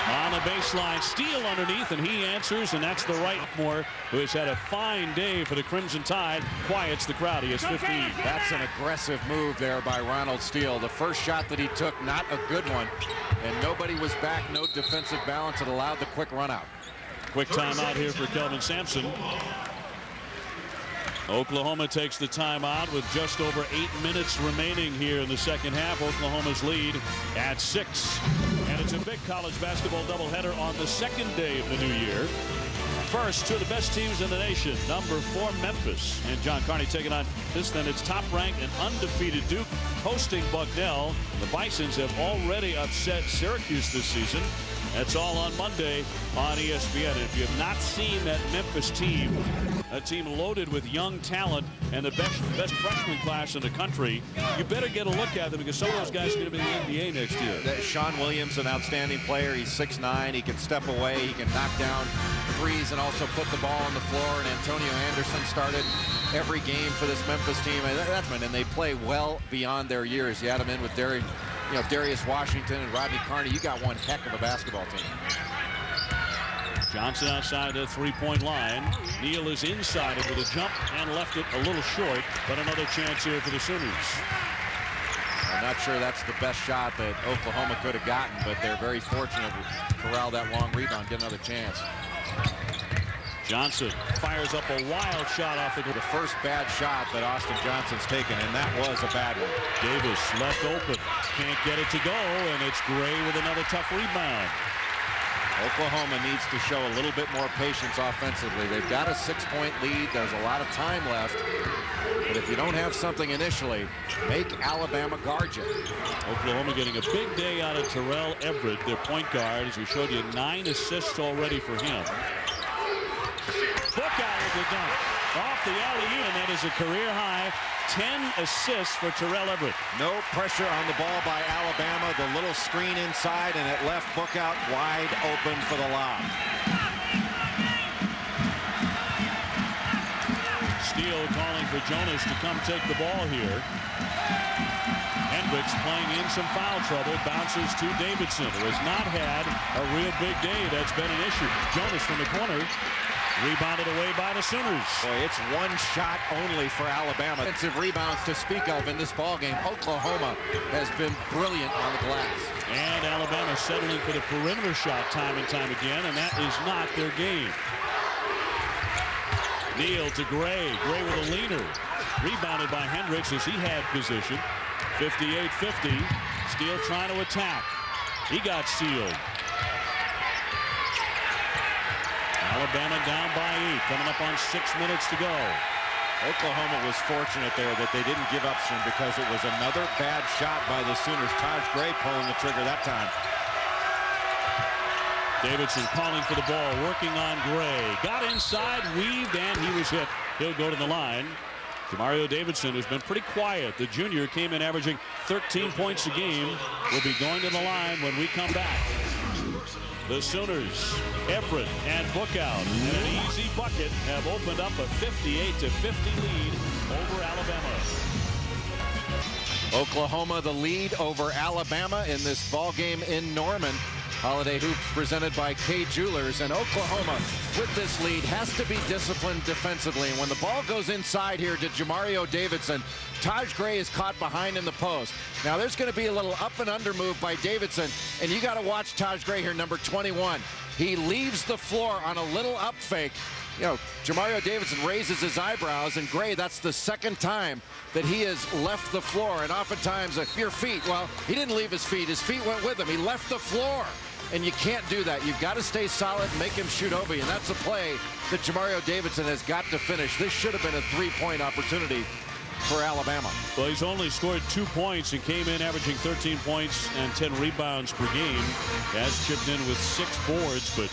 On the baseline, Steele underneath, and he answers, and that's the right Moore, who has had a fine day for the Crimson Tide. Quiets the crowd. He has 15. That's an aggressive move there by Ronald Steele. The first shot that he took, not a good one, and nobody was back, no defensive balance. It allowed the quick run out. Quick timeout here for Kelvin Sampson. Oklahoma takes the timeout with just over 8 minutes remaining here in the second half. Oklahoma's lead at 6. And it's a big college basketball doubleheader on the second day of the new year. First, two of the best teams in the nation. Number 4, Memphis. And John Carney taking on this, then it's top-ranked and undefeated Duke hosting Bucknell. The Bisons have already upset Syracuse this season. That's all on Monday on ESPN. If you have not seen that Memphis team, a team loaded with young talent and the best freshman class in the country, you better get a look at them because some of those guys are going to be in the NBA next year. Sean Williams, an outstanding player. He's 6'9". He can step away. He can knock down threes and also put the ball on the floor. And Antonio Anderson started every game for this Memphis team. And they play well beyond their years. You had them in with Darius Washington and Rodney Carney. You got one heck of a basketball team. Johnson outside the three-point line. Neal is inside it with a jump and left it a little short, but another chance here for the Sooners. I'm not sure that's the best shot that Oklahoma could have gotten, but they're very fortunate to corral that long rebound, get another chance. Johnson fires up a wild shot off the first bad shot that Austin Johnson's taken, and that was a bad one. Davis left open, can't get it to go, and it's Gray with another tough rebound. Oklahoma needs to show a little bit more patience offensively. They've got a 6-point lead. There's a lot of time left. But if you don't have something initially, make Alabama guard you. Oklahoma getting a big day out of Terrell Everett, their point guard. As we showed you, 9 assists already for him. Book out with the dunk. Off the alley-oop, and that is a career-high 10 assists for Terrell Everett. No pressure on the ball by Alabama. The little screen inside, and it left Bookout wide open for the lob. Steele calling for Jonas to come take the ball here. Hendricks playing in some foul trouble, bounces to Davidson, who has not had a real big day. That's been an issue. Jonas from the corner. Rebounded away by the Sooners. Boy, it's one shot only for Alabama. Offensive rebounds to speak of in this ballgame. Oklahoma has been brilliant on the glass. And Alabama settling for the perimeter shot time and time again, and that is not their game. Neal to Gray. Gray with a leaner. Rebounded by Hendricks as he had position. 58-50. Steele trying to attack. He got sealed. Alabama down by 8, coming up on 6 minutes to go. Oklahoma was fortunate there that they didn't give up soon because it was another bad shot by the Sooners. Taj Gray pulling the trigger that time. Davidson calling for the ball, working on Gray. Got inside, weaved, and he was hit. He'll go to the line. Jamario Davidson, who's been pretty quiet, the junior, came in averaging 13 points a game, will be going to the line when we come back. The Sooners, Everett and Bookout, and an easy bucket have opened up a 58-50 lead over Alabama. Oklahoma the lead over Alabama in this ball game in Norman. Holiday Hoops presented by Kay Jewelers, and Oklahoma with this lead has to be disciplined defensively. And when the ball goes inside here to Jamario Davidson, Taj Gray is caught behind in the post. Now there's going to be a little up and under move by Davidson, and you got to watch Taj Gray here, number 21. He leaves the floor on a little up fake. You know, Jamario Davidson raises his eyebrows, and Gray, that's the second time that he has left the floor. And oftentimes, your feet, well, he didn't leave his feet went with him. He left the floor. And you can't do that. You've got to stay solid and make him shoot over you. And that's a play that Jamario Davidson has got to finish. This should have been a three-point opportunity for Alabama. Well, he's only scored 2 points and came in averaging 13 points and 10 rebounds per game. Has chipped in with 6 boards, but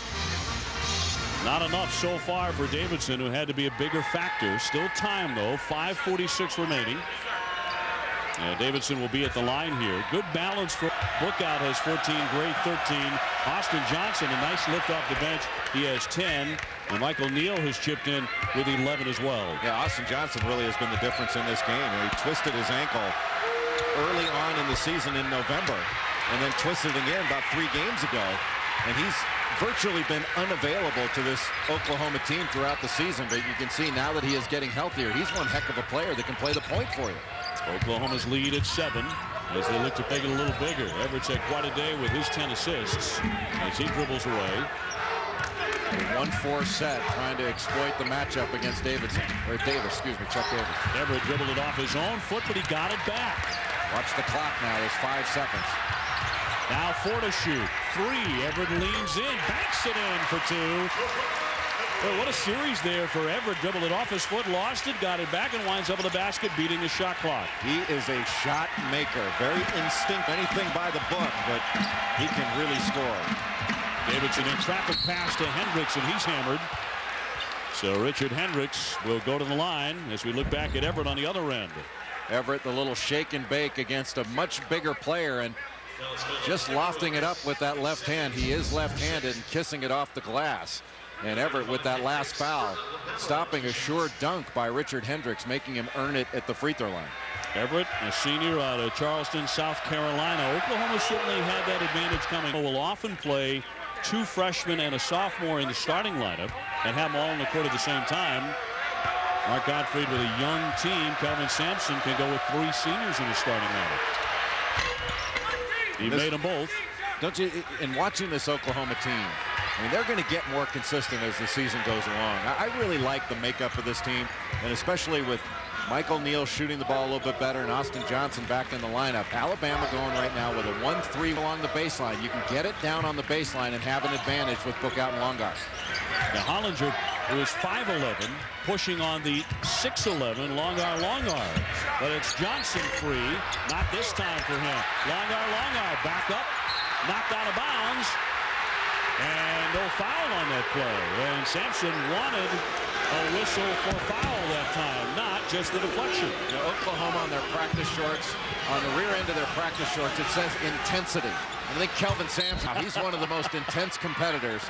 not enough so far for Davidson, who had to be a bigger factor. Still time, though. 5:46 remaining. And Davidson will be at the line here. Good balance for Bookout has 14, Gray 13. Austin Johnson, a nice lift off the bench. He has 10. And Michael Neal has chipped in with 11 as well. Yeah, Austin Johnson really has been the difference in this game. He twisted his ankle early on in the season in November and then twisted it again about 3 games ago. And he's virtually been unavailable to this Oklahoma team throughout the season. But you can see now that he is getting healthier, he's one heck of a player that can play the point for you. Oklahoma's lead at 7 as they look to make it a little bigger. Everett's had quite a day with his 10 assists as he dribbles away. 1-4 set, trying to exploit the matchup against Davis, Chuck Davis. Everett dribbled it off his own foot, but he got it back. Watch the clock now, there's 5 seconds. Now 4 to shoot. 3, Everett leans in, banks it in for 2. Well, what a series there for Everett. Dribbled it off his foot, lost it, got it back, and winds up with the basket, beating the shot clock. He is a shot maker. Very instinct, anything by the book, but he can really score. Davidson in traffic pass to Hendricks, and he's hammered. So Richard Hendricks will go to the line as we look back at Everett on the other end. Everett, the little shake and bake against a much bigger player, and just lofting it up with that left hand. He is left-handed and kissing it off the glass. And Everett with that last foul, stopping a sure dunk by Richard Hendricks, making him earn it at the free throw line. Everett, a senior out of Charleston, South Carolina. Oklahoma certainly had that advantage coming. Will often play 2 freshmen and a sophomore in the starting lineup and have them all on the court at the same time. Mark Gottfried with a young team. Kelvin Sampson can go with 3 seniors in the starting lineup. He made them both. Don't you, in watching this Oklahoma team, I mean, they're going to get more consistent as the season goes along. I really like the makeup of this team, and especially with Michael Neal shooting the ball a little bit better and Austin Johnson back in the lineup. Alabama going right now with a 1-3 along the baseline. You can get it down on the baseline and have an advantage with Bookout and Longar. Now Hollinger, who is 5'11", pushing on the 6'11", Longar. But it's Johnson free. Not this time for him. Longar back up, knocked out of bounds. And no foul on that play. And Sampson wanted a whistle for foul that time, not just the deflection. You know, Oklahoma on their practice shorts, on the rear end of their practice shorts, it says intensity. I think Kelvin Sampson, he's one of the most intense competitors.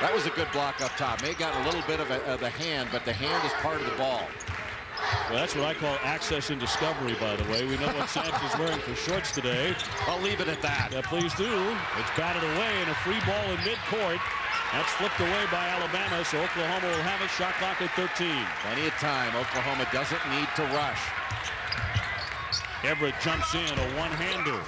That was a good block up top. May have got a little bit of the hand, but the hand is part of the ball. Well, that's what I call access and discovery, by the way. We know what Sampson's wearing for shorts today. I'll leave it at that. Yeah, please do. It's batted away and a free ball in midcourt. That's flipped away by Alabama, so Oklahoma will have a shot clock at 13. Plenty of time. Oklahoma doesn't need to rush. Everett jumps in, a one-hander.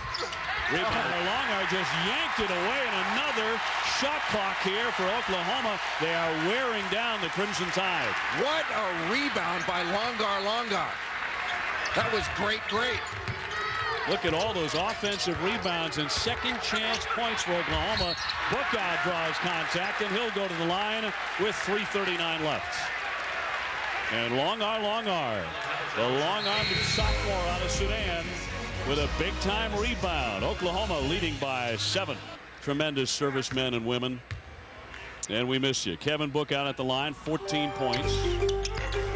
Rebounder Longar just yanked it away, and another shot clock here for Oklahoma. They are wearing down the Crimson Tide. What a rebound by Longar. That was great. Look at all those offensive rebounds and second chance points for Oklahoma. Bookout draws contact, and he'll go to the line with 3:39 left. And Longar, the long-armed sophomore out of Sudan, with a big-time rebound. Oklahoma leading by 7. Tremendous service men and women. And we miss you. Kevin Bookout at the line, 14 points.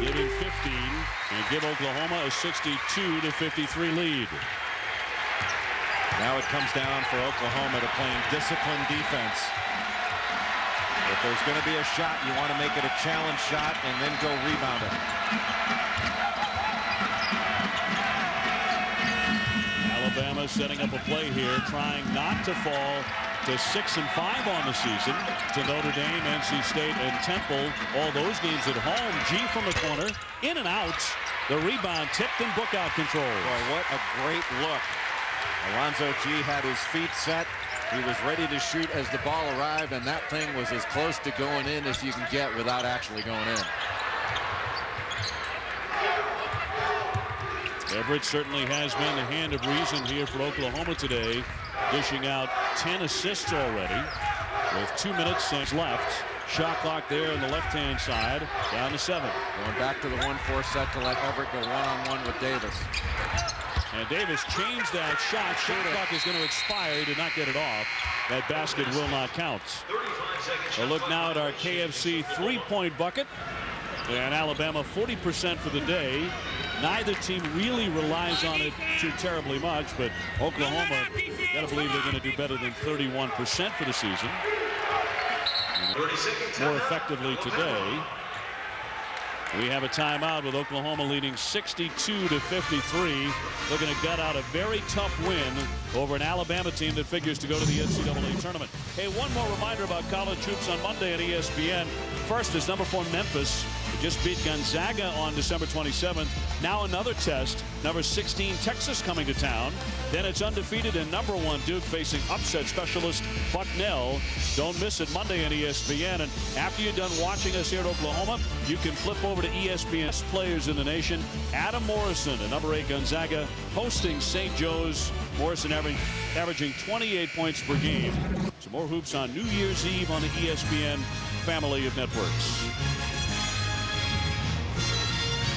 Give him 15 and give Oklahoma a 62-53 lead. Now it comes down for Oklahoma to playing disciplined defense. If there's going to be a shot, you want to make it a challenge shot and then go rebound it. Alabama setting up a play here, trying not to fall to 6-5 on the season. To Notre Dame, NC State, and Temple. All those games at home. G from the corner, in and out. The rebound tipped and Bookout control. Boy, what a great look. Alonzo G had his feet set. He was ready to shoot as the ball arrived, and that thing was as close to going in as you can get without actually going in. Everett certainly has been the hand of reason here for Oklahoma today, dishing out 10 assists already with 2 minutes left. Shot clock there on the left-hand side, down to 7. Going back to the 1-4 set to let Everett go one-on-one with Davis. And Davis changed that shot. Shot clock is going to expire. He did not get it off. That basket will not count. A look now at our KFC 3-point bucket. And Alabama 40% for the day. Neither team really relies on it too terribly much, but Oklahoma, got to believe they're going to do better than 31% for the season. More effectively today. We have a timeout with Oklahoma leading 62-53. Looking to gut out a very tough win over an Alabama team that figures to go to the NCAA tournament. Hey, one more reminder about college hoops on Monday on ESPN. First is number 4 Memphis. They just beat Gonzaga on December 27th. Now another test. Number 16 Texas coming to town. Then it's undefeated and number 1 Duke facing upset specialist Bucknell. Don't miss it Monday on ESPN. And after you're done watching us here at Oklahoma, you can flip over to ESPN's players in the nation. Adam Morrison, a number 8 Gonzaga, hosting St. Joe's. Morrison averaging 28 points per game. Some more hoops on New Year's Eve on the ESPN family of networks.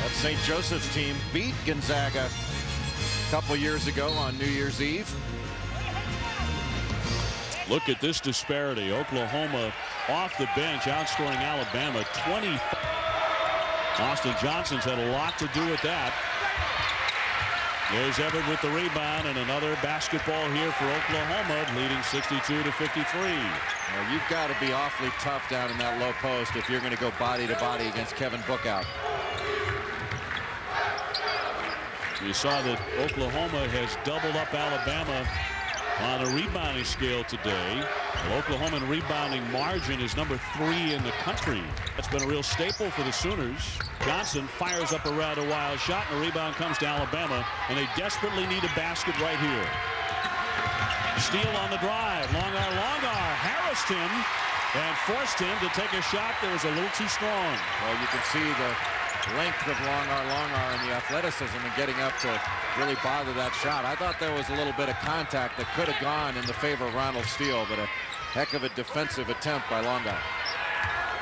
That St. Joseph's team beat Gonzaga a couple years ago on New Year's Eve. Look at this disparity. Oklahoma off the bench outscoring Alabama 20. Austin Johnson's had a lot to do with that. There's Everett with the rebound, and another basketball here for Oklahoma, leading 62-53. Well, you've got to be awfully tough down in that low post if you're going to go body to body against Kevin Bookout. You saw that Oklahoma has doubled up Alabama on a rebounding scale today. Well, Oklahoma in rebounding margin is number 3 in the country. That's been a real staple for the Sooners. Johnson fires up a rather wild shot, and the rebound comes to Alabama, and they desperately need a basket right here. Steele on the drive. Long arm harassed him and forced him to take a shot that was a little too strong. Well, you can see the length of Long arm and the athleticism and getting up to really bother that shot. I thought there was a little bit of contact that could have gone in the favor of Ronald Steele, but a heck of a defensive attempt by Long arm.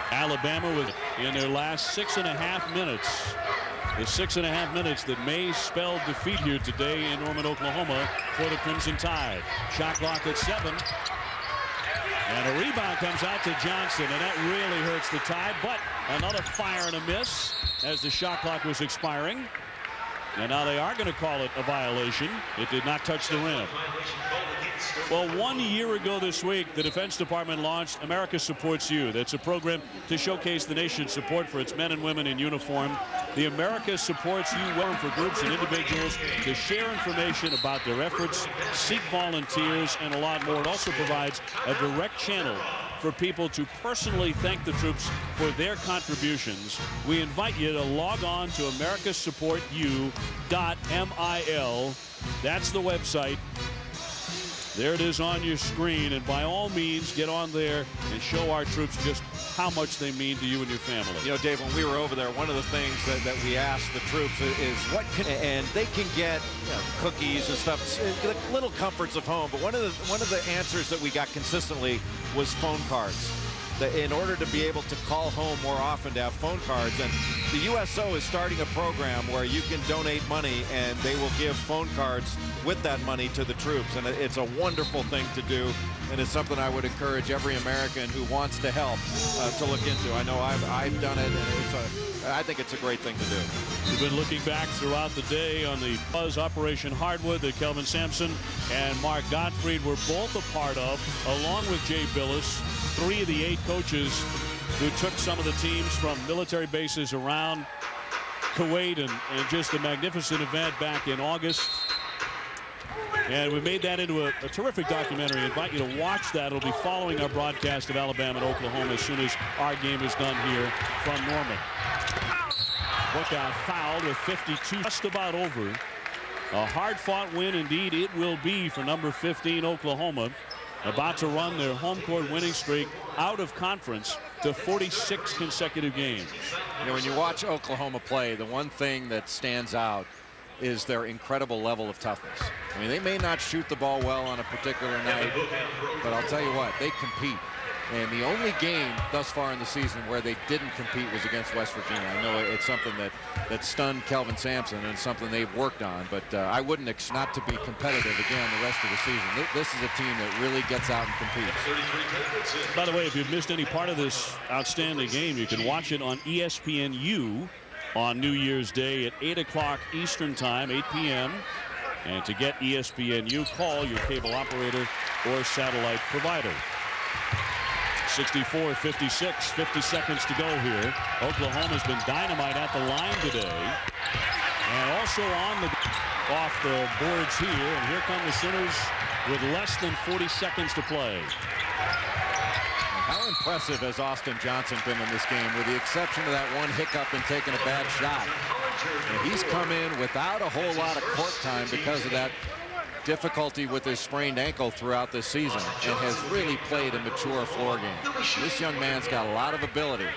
Alabama was in their last 6.5 minutes. The 6.5 minutes that may spell defeat here today in Norman, Oklahoma for the Crimson Tide. Shot clock at 7. And a rebound comes out to Johnson, and that really hurts the Tide. But another fire and a miss as the shot clock was expiring. And now they are going to call it a violation. It did not touch the rim. Well, 1 year ago this week, the Defense Department launched America Supports You. That's a program to showcase the nation's support for its men and women in uniform. The America Supports You program for groups and individuals to share information about their efforts, seek volunteers, and a lot more. It also provides a direct channel for people to personally thank the troops for their contributions. We invite you to log on to americasupportyou.mil. That's the website. There it is on your screen, and by all means get on there and show our troops just how much they mean to you and your family. You know, Dave, when we were over there, one of the things that we asked the troops is what can, and they can get, you know, cookies and stuff, little comforts of home, but one of the answers that we got consistently was phone cards. In order to be able to call home more often, to have phone cards. And the USO is starting a program where you can donate money and they will give phone cards with that money to the troops. And it's a wonderful thing to do, and it's something I would encourage every American who wants to help to look into. I know I've done it, and I think it's a great thing to do. We've been looking back throughout the day on the Buzz Operation Hardwood that Kelvin Sampson and Mark Gottfried were both a part of, along with Jay Billis, 3 of the 8 coaches who took some of the teams from military bases around Kuwait, and just a magnificent event back in August. And we made that into a terrific documentary. I invite you to watch that. It'll be following our broadcast of Alabama and Oklahoma as soon as our game is done here from Norman. Bookout fouled with 52, just about over. A hard-fought win indeed it will be for number 15 Oklahoma, about to run their home court winning streak out of conference to 46 consecutive games. You know, when you watch Oklahoma play, the one thing that stands out is their incredible level of toughness. I mean, they may not shoot the ball well on a particular night, but I'll tell you what, they compete. And the only game thus far in the season where they didn't compete was against West Virginia. I know it's something that stunned Kelvin Sampson, and it's something they've worked on, but I wouldn't expect not to be competitive again the rest of the season. This is a team that really gets out and competes. By the way, if you've missed any part of this outstanding game, you can watch it on ESPNU. on New Year's Day at 8 o'clock Eastern Time, 8 p.m. And to get ESPNU, call your cable operator or satellite provider. 64-56, 50 seconds to go here. Oklahoma's been dynamite at the line today. And also off the boards here. And here come the Sooners with less than 40 seconds to play. How impressive has Austin Johnson been in this game, with the exception of that one hiccup and taking a bad shot. And he's come in without a whole lot of court time because of that difficulty with his sprained ankle throughout this season, and has really played a mature floor game. This young man's got a lot of ability.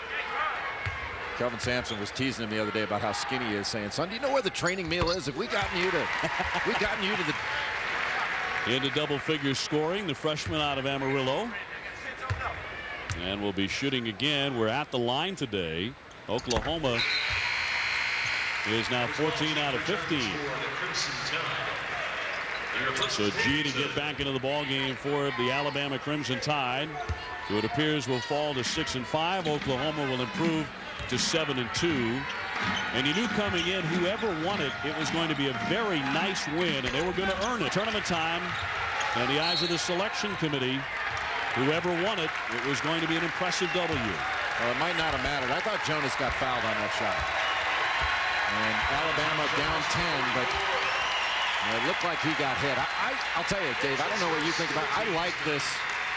Kelvin Sampson was teasing him the other day about how skinny he is, saying, "Son, do you know where the training meal is? Have we gotten you to the..." Into double figure scoring, the freshman out of Amarillo. And we'll be shooting again. We're at the line today. Oklahoma is now 14 out of 15. So G to get back into the ball game for the Alabama Crimson Tide, who it appears will fall to 6-5. Oklahoma will improve to 7-2. And you knew coming in, whoever won it, it was going to be a very nice win, and they were going to earn it. Tournament time, in the eyes of the selection committee, whoever won it, it was going to be an impressive W. Well, it might not have mattered. I thought Jonas got fouled on that shot. And Alabama down 10, but it looked like he got hit. I'll tell you, Dave, I don't know what you think about it. I like this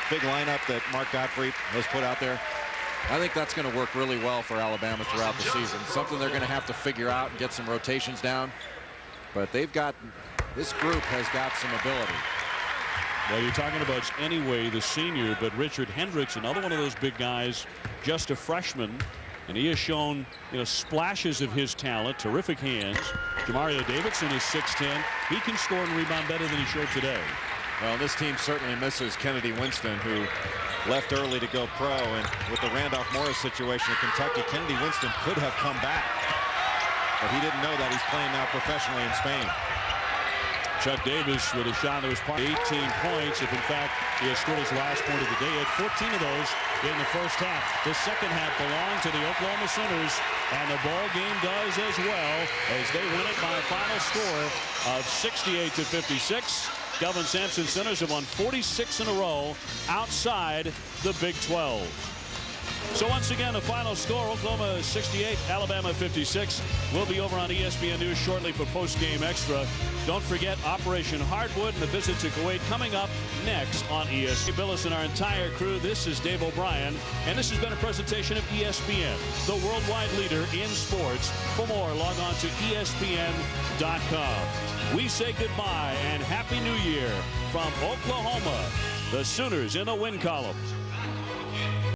big lineup that Mark Gottfried has put out there. I think that's going to work really well for Alabama throughout the season. Something they're going to have to figure out and get some rotations down. But this group has got some ability. Well, you're talking about anyway the senior, but Richard Hendricks, another one of those big guys, just a freshman, and he has shown, splashes of his talent, terrific hands. Jamario Davidson is 6'10". He can score and rebound better than he showed today. Well, this team certainly misses Kennedy Winston, who left early to go pro, and with the Randolph Morris situation in Kentucky, Kennedy Winston could have come back, but he didn't know that he's playing now professionally in Spain. Chuck Davis with a shot that was 18 points, if in fact he has scored his last point of the day. At 14 of those in the first half. The second half belonged to the Oklahoma Sooners, and the ball game does as well, as they win it by a final score of 68-56. Kelvin Sampson Sooners have won 46 in a row outside the Big 12. So once again, the final score, Oklahoma 68, Alabama 56. We'll be over on ESPN News shortly for post-game extra. Don't forget Operation Hardwood and the visit to Kuwait coming up next on ESPN. Billis and our entire crew, this is Dave O'Brien, and this has been a presentation of ESPN, the worldwide leader in sports. For more, log on to ESPN.com. We say goodbye and Happy New Year from Oklahoma, the Sooners in the win column.